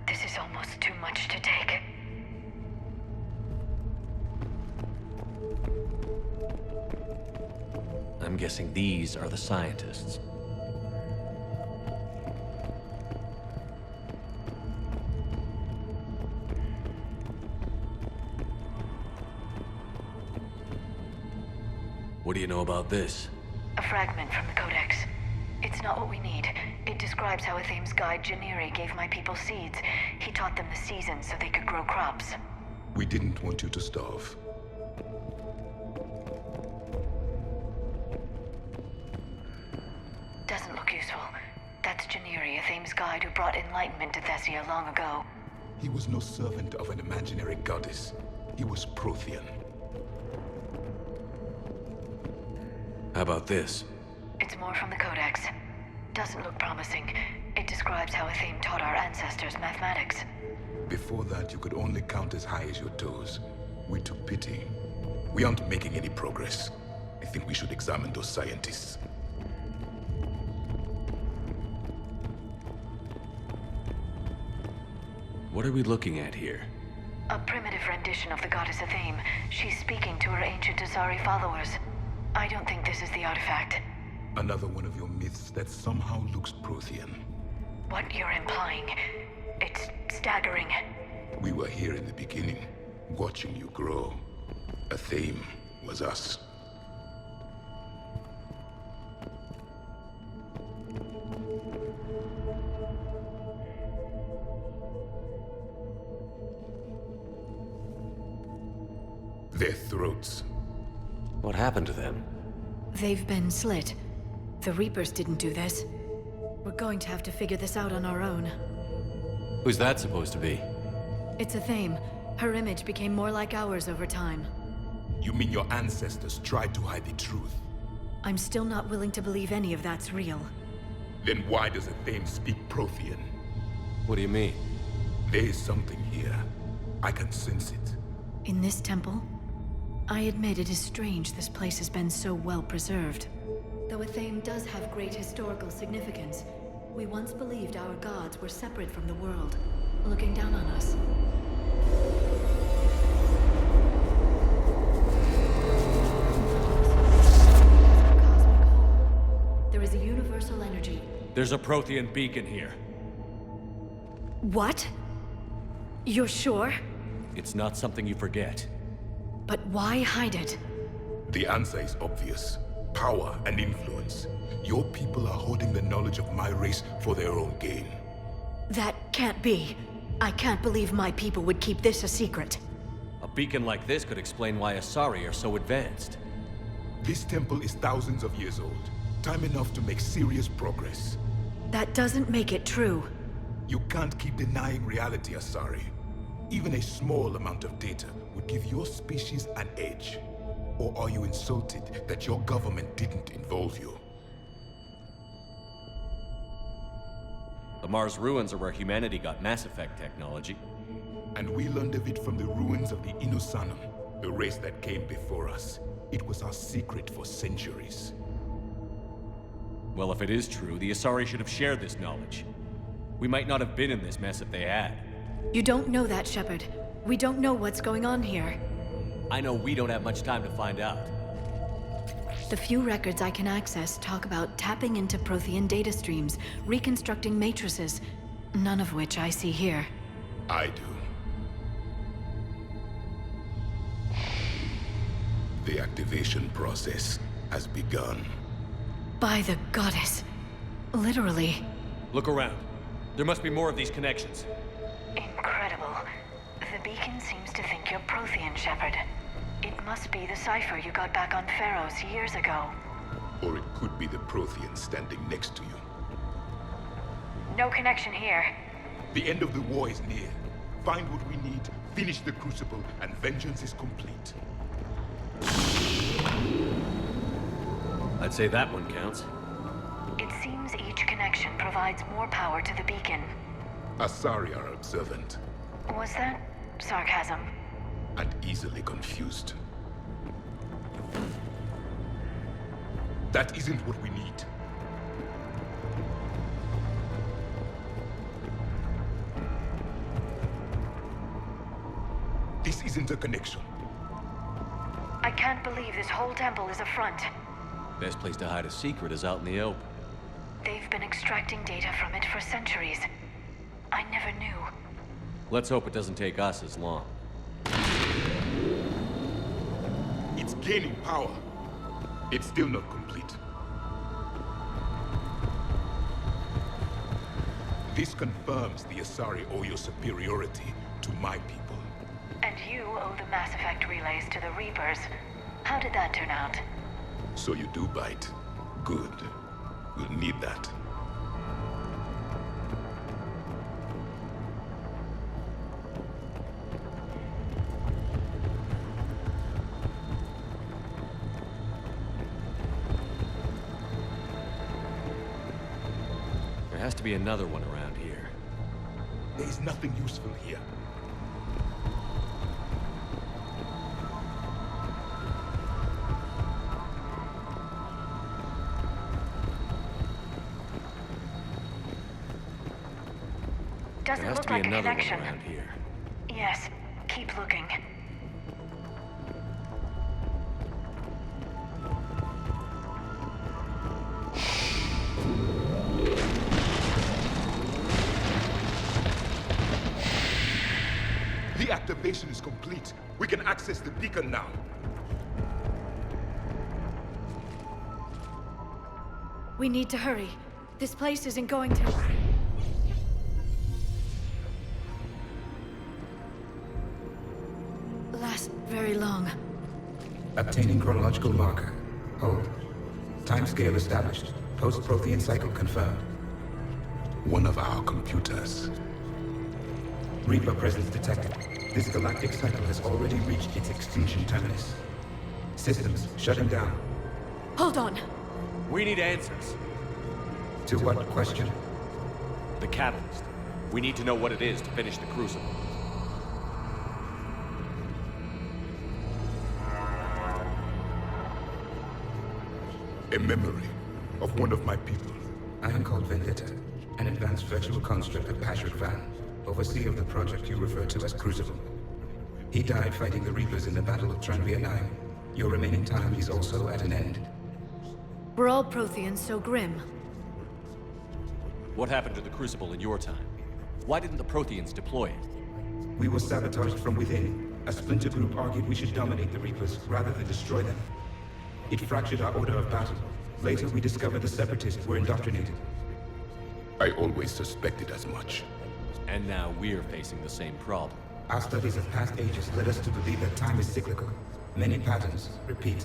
S1: This is almost too much to take.
S20: I'm guessing these are the scientists. What do you know about this?
S1: A fragment from the Codex. It's not what we need. It describes how Athame's guide Janiri gave my people seeds. He taught them the seasons so they could grow crops.
S5: We didn't want you to starve.
S1: Doesn't look useful. That's Janiri, Athame's guide who brought enlightenment to Thessia long ago.
S5: He was no servant of an imaginary goddess. He was Prothean.
S20: How about this?
S1: It's more from the Codex. Doesn't look promising. It describes how Athame taught our ancestors mathematics.
S5: Before that, you could only count as high as your toes. We took pity. We aren't making any progress. I think we should examine those scientists.
S20: What are we looking at here?
S1: A primitive rendition of the goddess Athame. She's speaking to her ancient Asari followers. I don't think this is the artifact.
S5: Another one of your myths that somehow looks Prothean.
S1: What you're implying, it's staggering.
S5: We were here in the beginning, watching you grow. Athame was us. Their throats.
S20: What happened to them?
S21: They've been slit. The Reapers didn't do this. We're going to have to figure this out on our own.
S20: Who's that supposed to be?
S21: It's Athame. Her image became more like ours over time.
S5: You mean your ancestors tried to hide the truth?
S21: I'm still not willing to believe any of that's real.
S5: Then why does Athame speak Prothean?
S20: What do you mean?
S5: There is something here. I can sense it.
S21: In this temple? I admit it is strange this place has been so well preserved. Though Athame does have great historical significance, We once believed our gods were separate from the world, looking down on us. There is a universal energy.
S4: There's a Prothean beacon here.
S21: What? You're sure?
S4: It's not something you forget.
S21: But why hide it?
S5: The answer is obvious. Power and influence. Your people are holding the knowledge of my race for their own gain.
S21: That can't be. I can't believe my people would keep this a secret.
S4: A beacon like this could explain why Asari are so advanced.
S5: This temple is thousands of years old. Time enough to make serious progress.
S21: That doesn't make it true.
S5: You can't keep denying reality, Asari. Even a small amount of data would give your species an edge. Or are you insulted that your government didn't involve you?
S4: The Mars ruins are where humanity got Mass Effect technology.
S5: And we learned of it from the ruins of the Inusanum, the race that came before us. It was our secret for centuries.
S4: Well, if it is true, the Asari should have shared this knowledge. We might not have been in this mess if they had.
S21: You don't know that, Shepard. We don't know what's going on here.
S4: I know we don't have much time to find out.
S21: The few records I can access talk about tapping into Prothean data streams, reconstructing matrices, none of which I see here.
S5: I do. The activation process has begun.
S21: By the goddess. Literally.
S4: Look around. There must be more of these connections.
S1: Incredible. The beacon seems to think you're Prothean, Shepard. It must be the cipher you got back on Pharaohs years ago.
S5: Or it could be the Prothean standing next to you.
S1: No connection here.
S5: The end of the war is near. Find what we need, finish the Crucible, and vengeance is complete.
S4: I'd say that one counts.
S1: It seems each connection provides more power to the beacon.
S5: Asari are observant.
S1: Was that sarcasm?
S5: And easily confused. That isn't what we need. This isn't a connection.
S1: I can't believe this whole temple is a front.
S4: Best place to hide a secret is out in the open.
S1: They've been extracting data from it for centuries. I never knew.
S4: Let's hope it doesn't take us as long.
S5: It's gaining power. It's still not complete. This confirms the Asari owe your superiority to my people.
S1: And you owe the Mass Effect relays to the Reapers. How did that turn out?
S5: So you do bite. Good. We'll need that.
S4: There has to be another one around here.
S5: There is nothing useful here.
S1: Doesn't
S4: there has
S1: look
S4: to be
S1: like a
S4: another
S1: connection.
S4: one around here.
S1: Yes, keep looking.
S5: The activation is complete. We can access the beacon now.
S21: We need to hurry. This place isn't going to... last very long.
S2: Obtaining chronological marker. Hold. Timescale established. Post-Prothean cycle confirmed.
S5: One of our computers.
S2: Reaper presence detected. This galactic cycle has already reached its extinction terminus. Systems shutting down.
S21: Hold on.
S4: We need answers.
S2: To what question?
S4: The catalyst. We need to know what it is to finish the Crucible.
S5: A memory of one of my people.
S2: I am called Vendetta. an advanced virtual construct of Patrick Van, overseer of the project you refer to as Crucible. He died fighting the Reapers in the Battle of Tranvia 9. Your remaining time is also at an end.
S21: Were all Protheans so grim?
S4: What happened to the Crucible in your time? Why didn't the Protheans deploy it?
S2: We were sabotaged from within. A splinter group argued we should dominate the Reapers rather than destroy them. It fractured our order of battle. Later, we discovered the Separatists were indoctrinated.
S5: I always suspected as much.
S4: And now we're facing the same problem.
S2: Our studies of past ages led us to believe that time is cyclical. Many patterns repeat.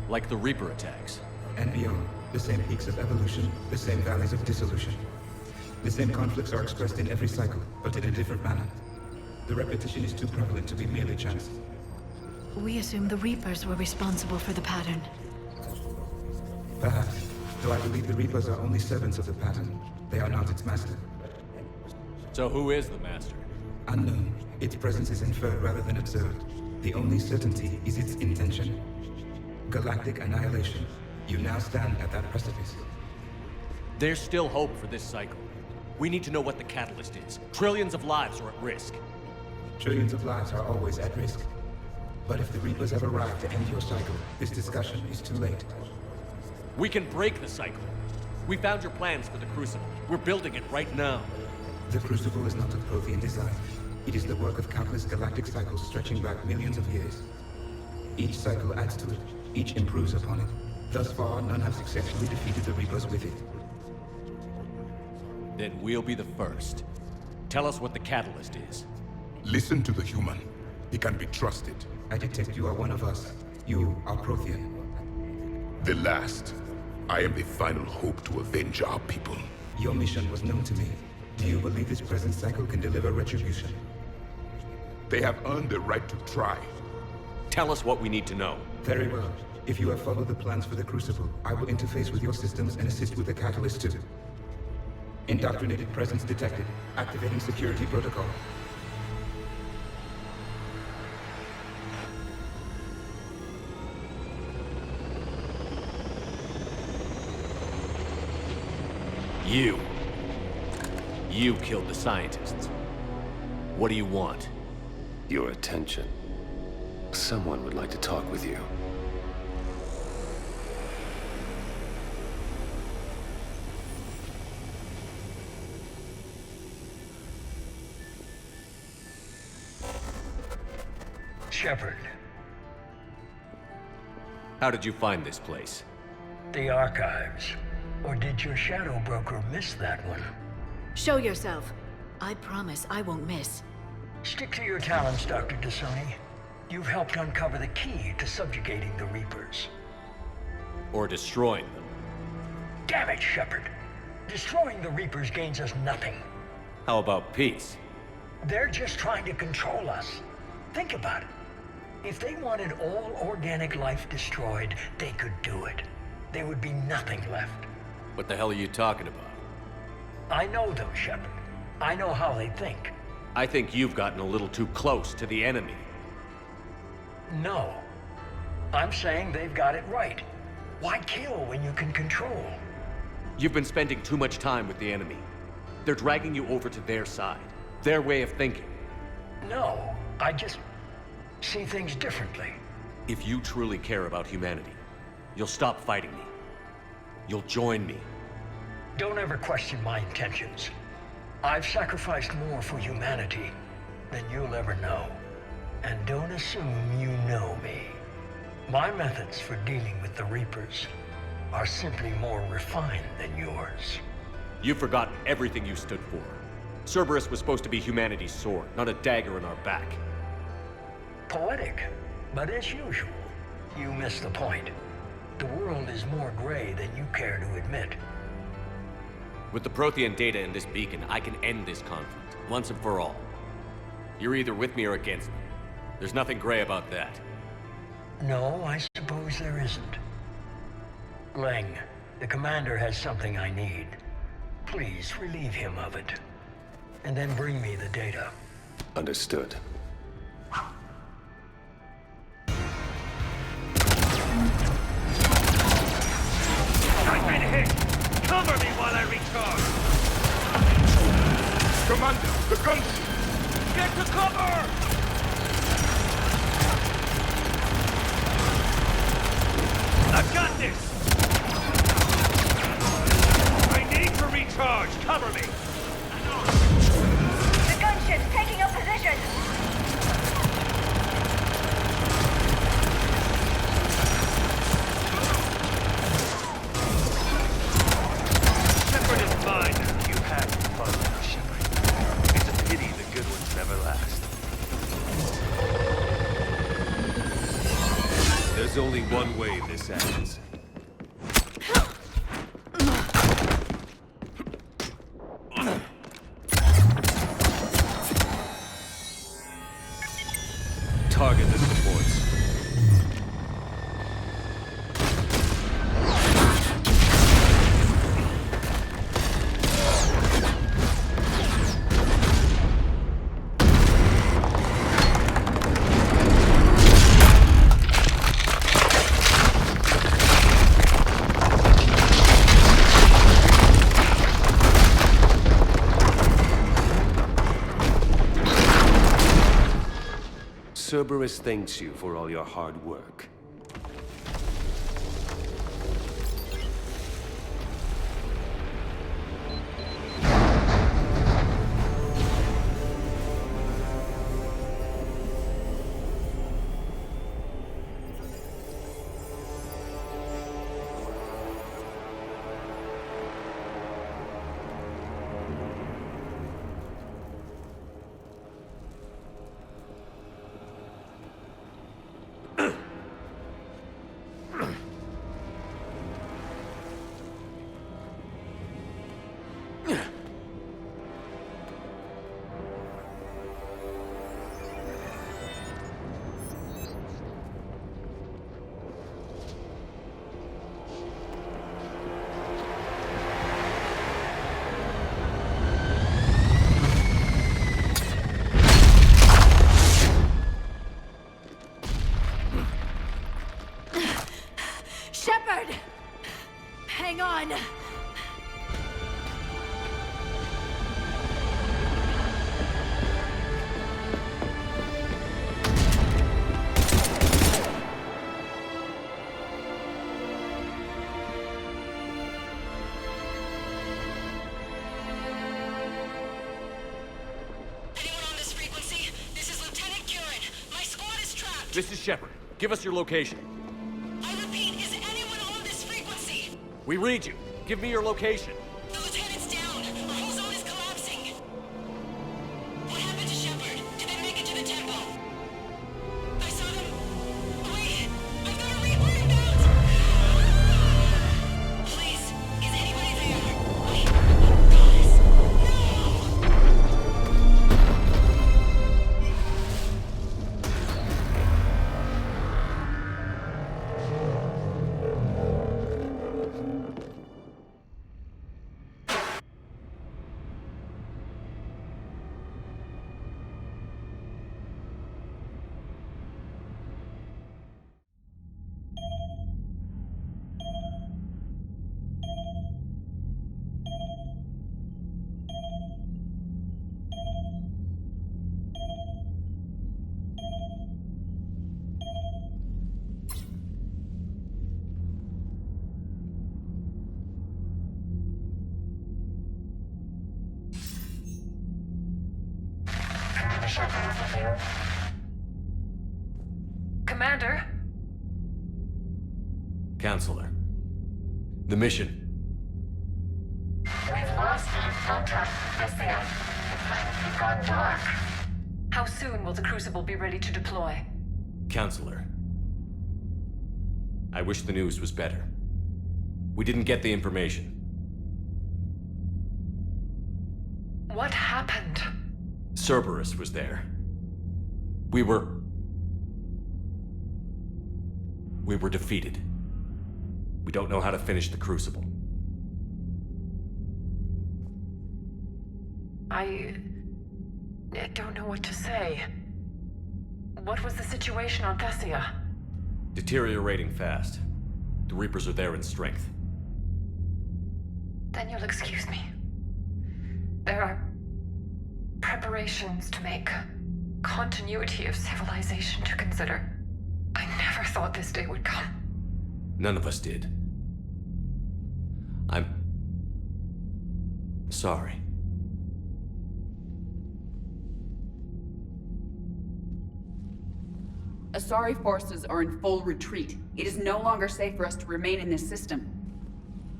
S4: Like the Reaper attacks.
S2: And beyond, the same peaks of evolution, the same valleys of dissolution. The same conflicts are expressed in every cycle, but in a different manner. The repetition is too prevalent to be merely chance.
S21: We assume the Reapers were responsible for the pattern.
S2: Perhaps, though I believe the Reapers are only servants of the pattern. They are not its master.
S4: So who is the master?
S2: Unknown. Its presence is inferred rather than observed. The only certainty is its intention. Galactic annihilation. You now stand at that precipice.
S4: There's still hope for this cycle. We need to know what the catalyst is. Trillions of lives are at risk.
S2: Trillions of lives are always at risk. But if the Reapers have arrived to end your cycle, this discussion is too late.
S4: We can break the cycle. We found your plans for the Crucible. We're building it right now.
S2: The Crucible is not of Prothean design. It is the work of countless galactic cycles stretching back millions of years. Each cycle adds to it. Each improves upon it. Thus far, none have successfully defeated the Reapers with it.
S4: Then we'll be the first. Tell us what the catalyst is.
S5: Listen to the human. He can be trusted.
S2: I detect you are one of us. You are Prothean.
S5: The last. I am the final hope to avenge our people.
S2: Your mission was known to me. Do you believe this present cycle can deliver retribution?
S5: They have earned the right to try.
S4: Tell us what we need to know.
S2: Very well. If you have followed the plans for the Crucible, I will interface with your systems and assist with the catalyst too. Indoctrinated presence detected. Activating security protocol.
S4: You killed the scientists. What do you want?
S10: Your attention. Someone would like to talk with you.
S22: Shepard.
S4: How did you find this place?
S22: The archives. Or did your shadow broker miss that one?
S21: Show yourself. I promise I won't miss.
S22: Stick to your talents, Dr. T'Soni. You've helped uncover the key to subjugating the Reapers.
S4: Or destroying them.
S22: Damn it, Shepard. Destroying the Reapers gains us nothing.
S4: How about peace?
S22: They're just trying to control us. Think about it. If they wanted all organic life destroyed, they could do it. There would be nothing left.
S4: What the hell are you talking about?
S22: I know them, Shepard. I know how they think.
S4: I think you've gotten a little too close to the enemy.
S22: No. I'm saying they've got it right. Why kill when you can control?
S4: You've been spending too much time with the enemy. They're dragging you over to their side. Their way of thinking.
S22: No, I just see things differently.
S4: If you truly care about humanity, you'll stop fighting me. You'll join me.
S22: Don't ever question my intentions. I've sacrificed more for humanity than you'll ever know. And don't assume you know me. My methods for dealing with the Reapers are simply more refined than yours.
S4: You've forgotten everything you stood for. Cerberus was supposed to be humanity's sword, not a dagger in our back.
S22: Poetic, but as usual, you miss the point. The world is more gray than you care to admit.
S4: With the Prothean data in this beacon, I can end this conflict, once and for all. You're either with me or against me. There's nothing gray about that.
S22: No, I suppose there isn't. Leng, the commander has something I need. Please relieve him of it. And then bring me the data.
S10: Understood.
S23: I've been hit! Cover me while I recharge!
S5: Commander, the gunship!
S16: Get to cover! I've got this! I need to recharge! Cover me!
S1: The gunship's taking up position!
S16: Shepard is mine now. You had fun now, Shepard. It's a pity the good ones never last.
S10: There's only one way this ends. Target the supports. Cerberus thanks you for all your hard work.
S17: Shepard! Hang on!
S4: This is Shepard. Give us your location.
S11: I repeat, is anyone on this frequency?
S4: We read you. Give me your location.
S11: The lieutenant's down. Our whole zone is collapsing. What happened to Shepard? Did they make it to the temple? I saw them. Wait, I've got a Reaper inbound. Please, is anybody there? Wait, guys,
S19: Commander?
S4: Counselor. The mission.
S6: We've lost contact with the Thing. We've gone dark.
S19: How soon will the Crucible be ready to deploy?
S4: Counselor. I wish the news was better. We didn't get the information.
S19: What happened?
S4: Cerberus was there. We were defeated. We don't know how to finish the Crucible.
S19: I don't know what to say. What was the situation on Thessia?
S4: Deteriorating fast. The Reapers are there in strength.
S19: Then you'll excuse me. There are preparations to make, continuity of civilization to consider. I never thought this day would come.
S4: None of us did. I'm sorry.
S7: Asari forces are in full retreat. It is no longer safe for us to remain in this system.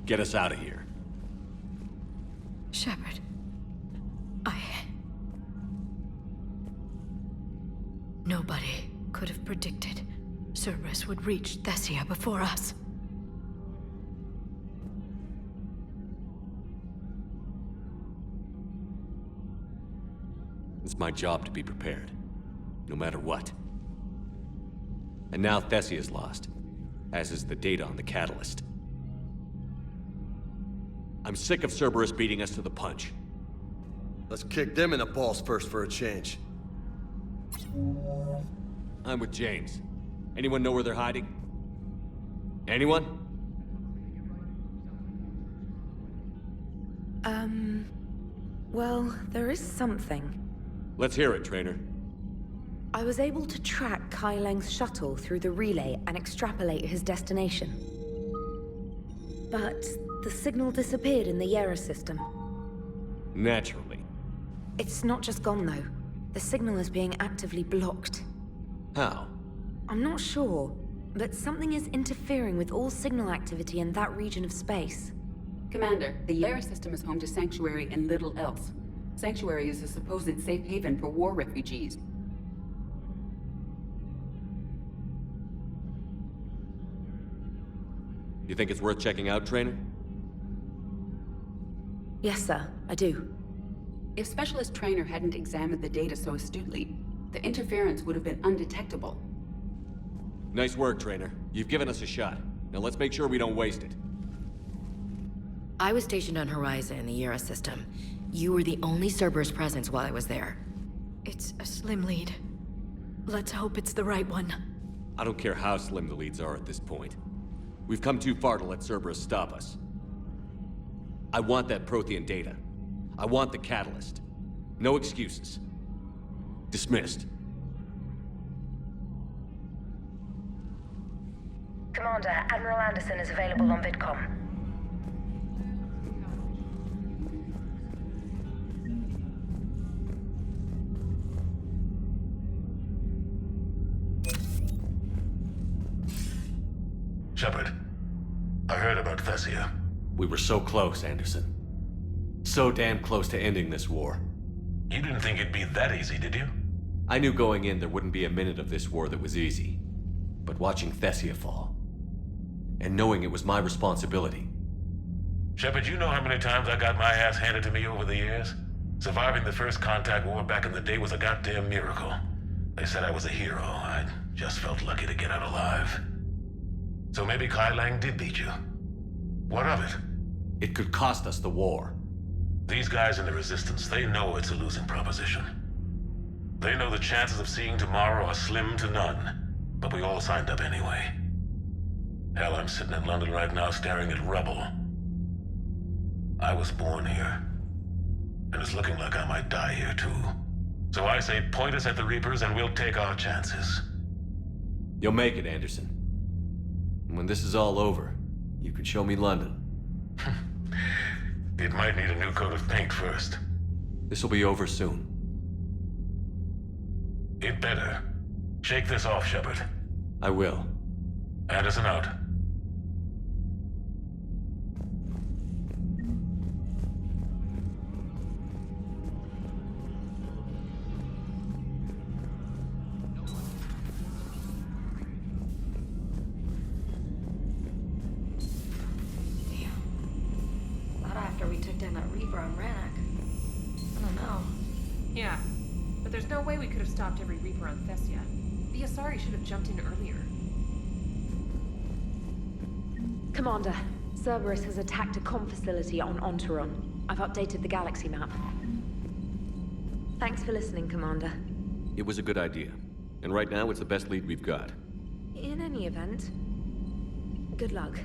S4: Get us out of here.
S21: Shepard. Nobody could have predicted Cerberus would reach Thessia before us.
S4: It's my job to be prepared, no matter what. And now Thessia's lost, as is the data on the Catalyst. I'm sick of Cerberus beating us to the punch.
S14: Let's kick them in the balls first for a change.
S4: I'm with James. Anyone know where they're hiding? Anyone?
S23: Well, there is something.
S4: Let's hear it, Trainer.
S23: I was able to track Kai Leng's shuttle through the relay and extrapolate his destination. But the signal disappeared in the Yera system.
S4: Naturally.
S23: It's not just gone, though. The signal is being actively blocked.
S4: How?
S23: I'm not sure, but something is interfering with all signal activity in that region of space.
S7: Commander, the Yera system is home to Sanctuary and little else. Sanctuary is a supposed safe haven for war refugees.
S4: You think it's worth checking out, Trainer?
S23: Yes, sir, I do.
S7: If Specialist Trainer hadn't examined the data so astutely, the interference would have been undetectable.
S4: Nice work, Trainer. You've given us a shot. Now let's make sure we don't waste it.
S21: I was stationed on Horizon in the Yera system. You were the only Cerberus presence while I was there. It's a slim lead. Let's hope it's the right one.
S4: I don't care how slim the leads are at this point. We've come too far to let Cerberus stop us. I want that Prothean data. I want the Catalyst. No excuses. Dismissed.
S6: Commander, Admiral Anderson is available on VidCom.
S24: Shepard, I heard about Thessia.
S4: We were so close, Anderson. So damn close to ending this war.
S24: You didn't think it'd be that easy, did you?
S4: I knew going in there wouldn't be a minute of this war that was easy. But watching Thessia fall, and knowing it was my responsibility.
S24: Shepard, you know how many times I got my ass handed to me over the years? Surviving the first contact war back in the day was a goddamn miracle. They said I was a hero. I just felt lucky to get out alive. So maybe Kai Lang did beat you. What of it?
S4: It could cost us the war.
S24: These guys in the Resistance, they know it's a losing proposition. They know the chances of seeing tomorrow are slim to none, but we all signed up anyway. Hell, I'm sitting in London right now staring at rubble. I was born here, and it's looking like I might die here too. So I say point us at the Reapers and we'll take our chances.
S4: You'll make it, Anderson. And when this is all over, you can show me London.
S24: It might need a new coat of paint first.
S4: This'll be over soon.
S24: It better. Shake this off, Shepard.
S4: I will.
S24: Anderson out.
S25: After we took down that Reaper on Rannoch. I don't know.
S26: Yeah, but there's no way we could have stopped every Reaper on Thessia. The Asari should have jumped in earlier.
S23: Commander, Cerberus has attacked a comm facility on Ontaron. I've updated the galaxy map. Thanks for listening, Commander.
S4: It was a good idea. And right now, it's the best lead we've got.
S23: In any event, good luck.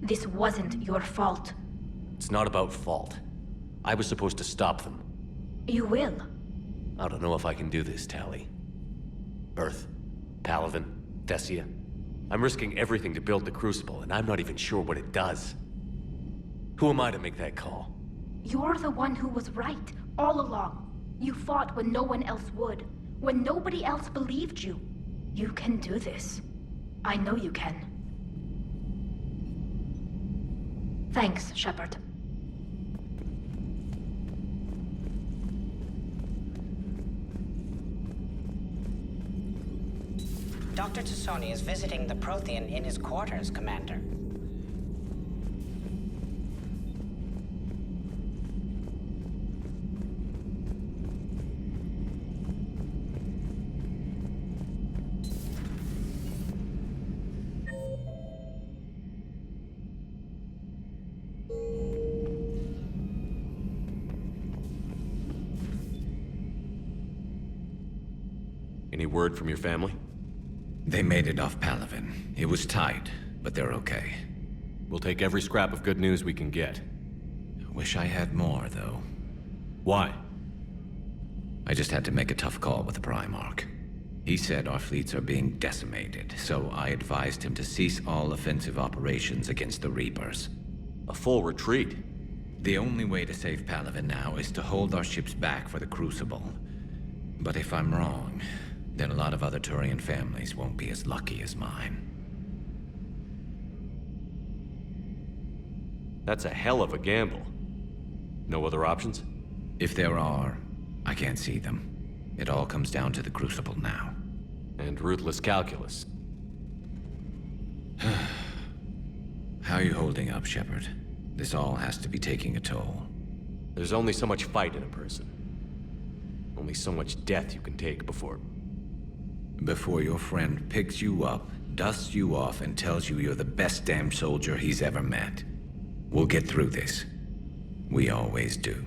S6: This wasn't your fault.
S4: It's not about fault. I was supposed to stop them.
S6: You will.
S4: I don't know if I can do this, Tali. Earth, Palaven, Thessia. I'm risking everything to build the Crucible, and I'm not even sure what it does. Who am I to make that call?
S6: You're the one who was right, all along. You fought when no one else would. When nobody else believed you. You can do this. I know you can. Thanks, Shepard.
S3: Dr. T'Soni is visiting the Prothean in his quarters, Commander.
S4: Any word from your family?
S2: They made it off Palaven. It was tight, but they're okay.
S4: We'll take every scrap of good news we can get.
S2: Wish I had more, though.
S4: Why?
S2: I just had to make a tough call with the Primarch. He said our fleets are being decimated, so I advised him to cease all offensive operations against the Reapers.
S4: A full retreat?
S2: The only way to save Palaven now is to hold our ships back for the Crucible. But if I'm wrong, then a lot of other Turian families won't be as lucky as mine.
S4: That's a hell of a gamble. No other options?
S2: If there are, I can't see them. It all comes down to the Crucible now.
S4: And ruthless calculus.
S2: How are you holding up, Shepard? This all has to be taking a toll.
S4: There's only so much fight in a person. Only so much death you can take before
S2: your friend picks you up, dusts you off, and tells you you're the best damn soldier he's ever met. We'll get through this. We always do.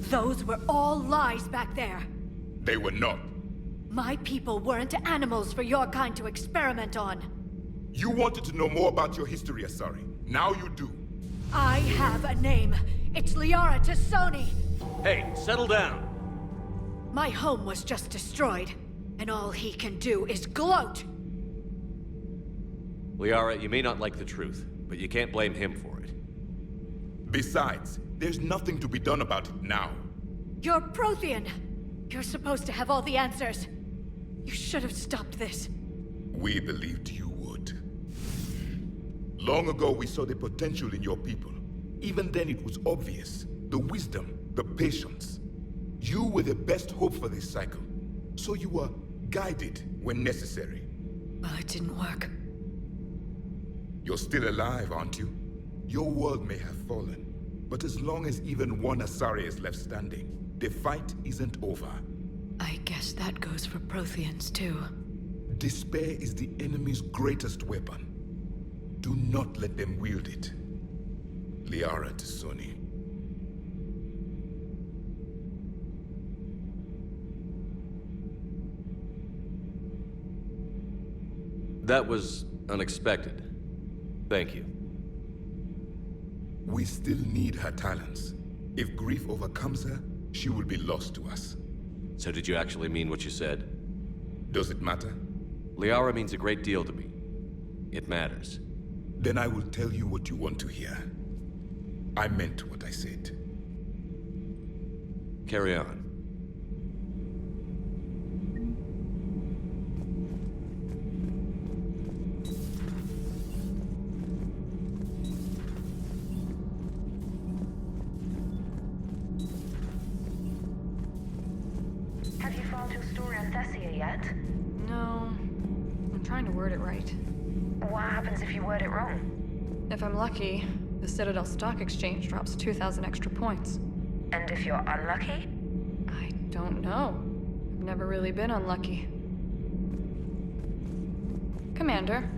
S17: Those were all lies back there.
S5: They were not.
S17: My people weren't animals for your kind to experiment on.
S5: You wanted to know more about your history, Asari. Now you do.
S17: I have a name. It's Liara T'Soni.
S4: Hey, settle down.
S17: My home was just destroyed, and all he can do is gloat.
S4: Liara, you may not like the truth, but you can't blame him for it.
S5: Besides, there's nothing to be done about it now.
S17: You're Prothean. You're supposed to have all the answers. You should have stopped this.
S5: We believed you would. Long ago, we saw the potential in your people. Even then, it was obvious. The wisdom, the patience. You were the best hope for this cycle. So you were guided when necessary.
S17: Well, it didn't work.
S5: You're still alive, aren't you? Your world may have fallen. But as long as even one Asari is left standing, the fight isn't over.
S17: I guess that goes for Protheans, too.
S5: Despair is the enemy's greatest weapon. Do not let them wield it. Liara T'Soni.
S4: That was unexpected. Thank you.
S5: We still need her talents. If grief overcomes her, she will be lost to us.
S4: So did you actually mean what you said?
S5: Does it matter?
S4: Liara means a great deal to me. It matters.
S5: Then I will tell you what you want to hear. I meant what I said.
S4: Carry on.
S23: your story on Thessia yet?
S26: No. I'm trying to word it right.
S23: What happens if you word it wrong?
S26: If I'm lucky, the Citadel Stock Exchange drops 2,000 extra points.
S23: And if you're unlucky?
S26: I don't know. I've never really been unlucky. Commander.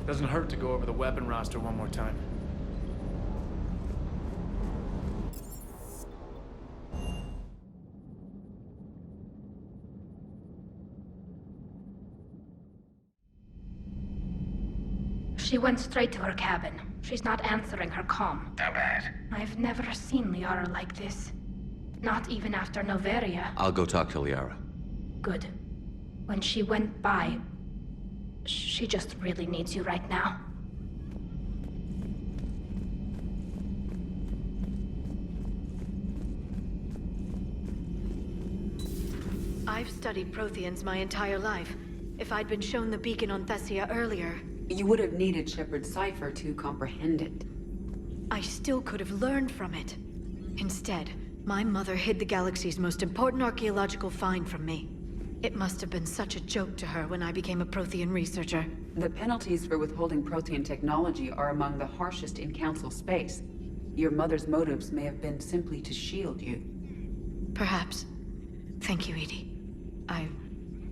S8: Doesn't hurt to go over the weapon roster one more time.
S6: She went straight to her cabin. She's not answering her comm.
S5: How bad?
S6: I've never seen Liara like this. Not even after Noveria.
S4: I'll go talk to Liara.
S6: Good. When she went by, she just really needs you right now.
S21: I've studied Protheans my entire life. If I'd been shown the beacon on Thessia earlier...
S7: You would have needed Shepard's cipher to comprehend it.
S21: I still could have learned from it. Instead, my mother hid the galaxy's most important archaeological find from me. It must have been such a joke to her when I became a Prothean researcher.
S7: The penalties for withholding Prothean technology are among the harshest in Council space. Your mother's motives may have been simply to shield you.
S21: Perhaps. Thank you, EDI. I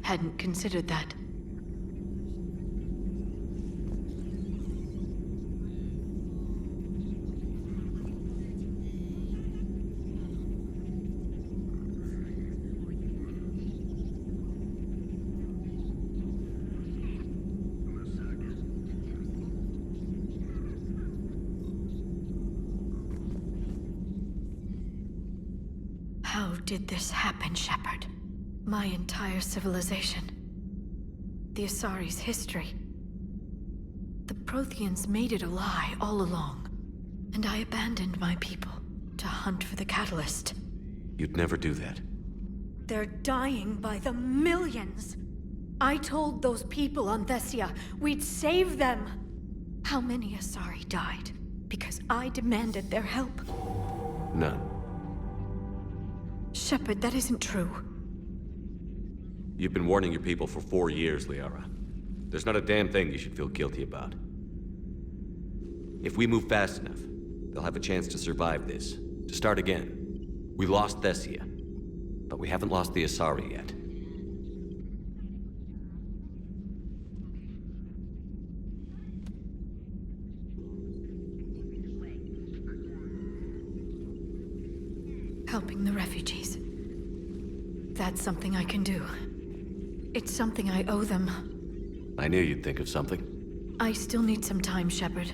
S21: hadn't considered that. How did this happen, Shepard? My entire civilization. The Asari's history. The Protheans made it a lie all along. And I abandoned my people to hunt for the catalyst.
S4: You'd never do that.
S21: They're dying by the millions. I told those people on Thessia we'd save them. How many Asari died because I demanded their help?
S4: None.
S21: Shepard, that isn't true.
S4: You've been warning your people for 4 years, Liara. There's not a damn thing you should feel guilty about. If we move fast enough, they'll have a chance to survive this, to start again. We lost Thessia, but we haven't lost the Asari yet.
S21: Helping the refugees. That's something I can do. It's something I owe them.
S4: I knew you'd think of something.
S21: I still need some time, Shepard.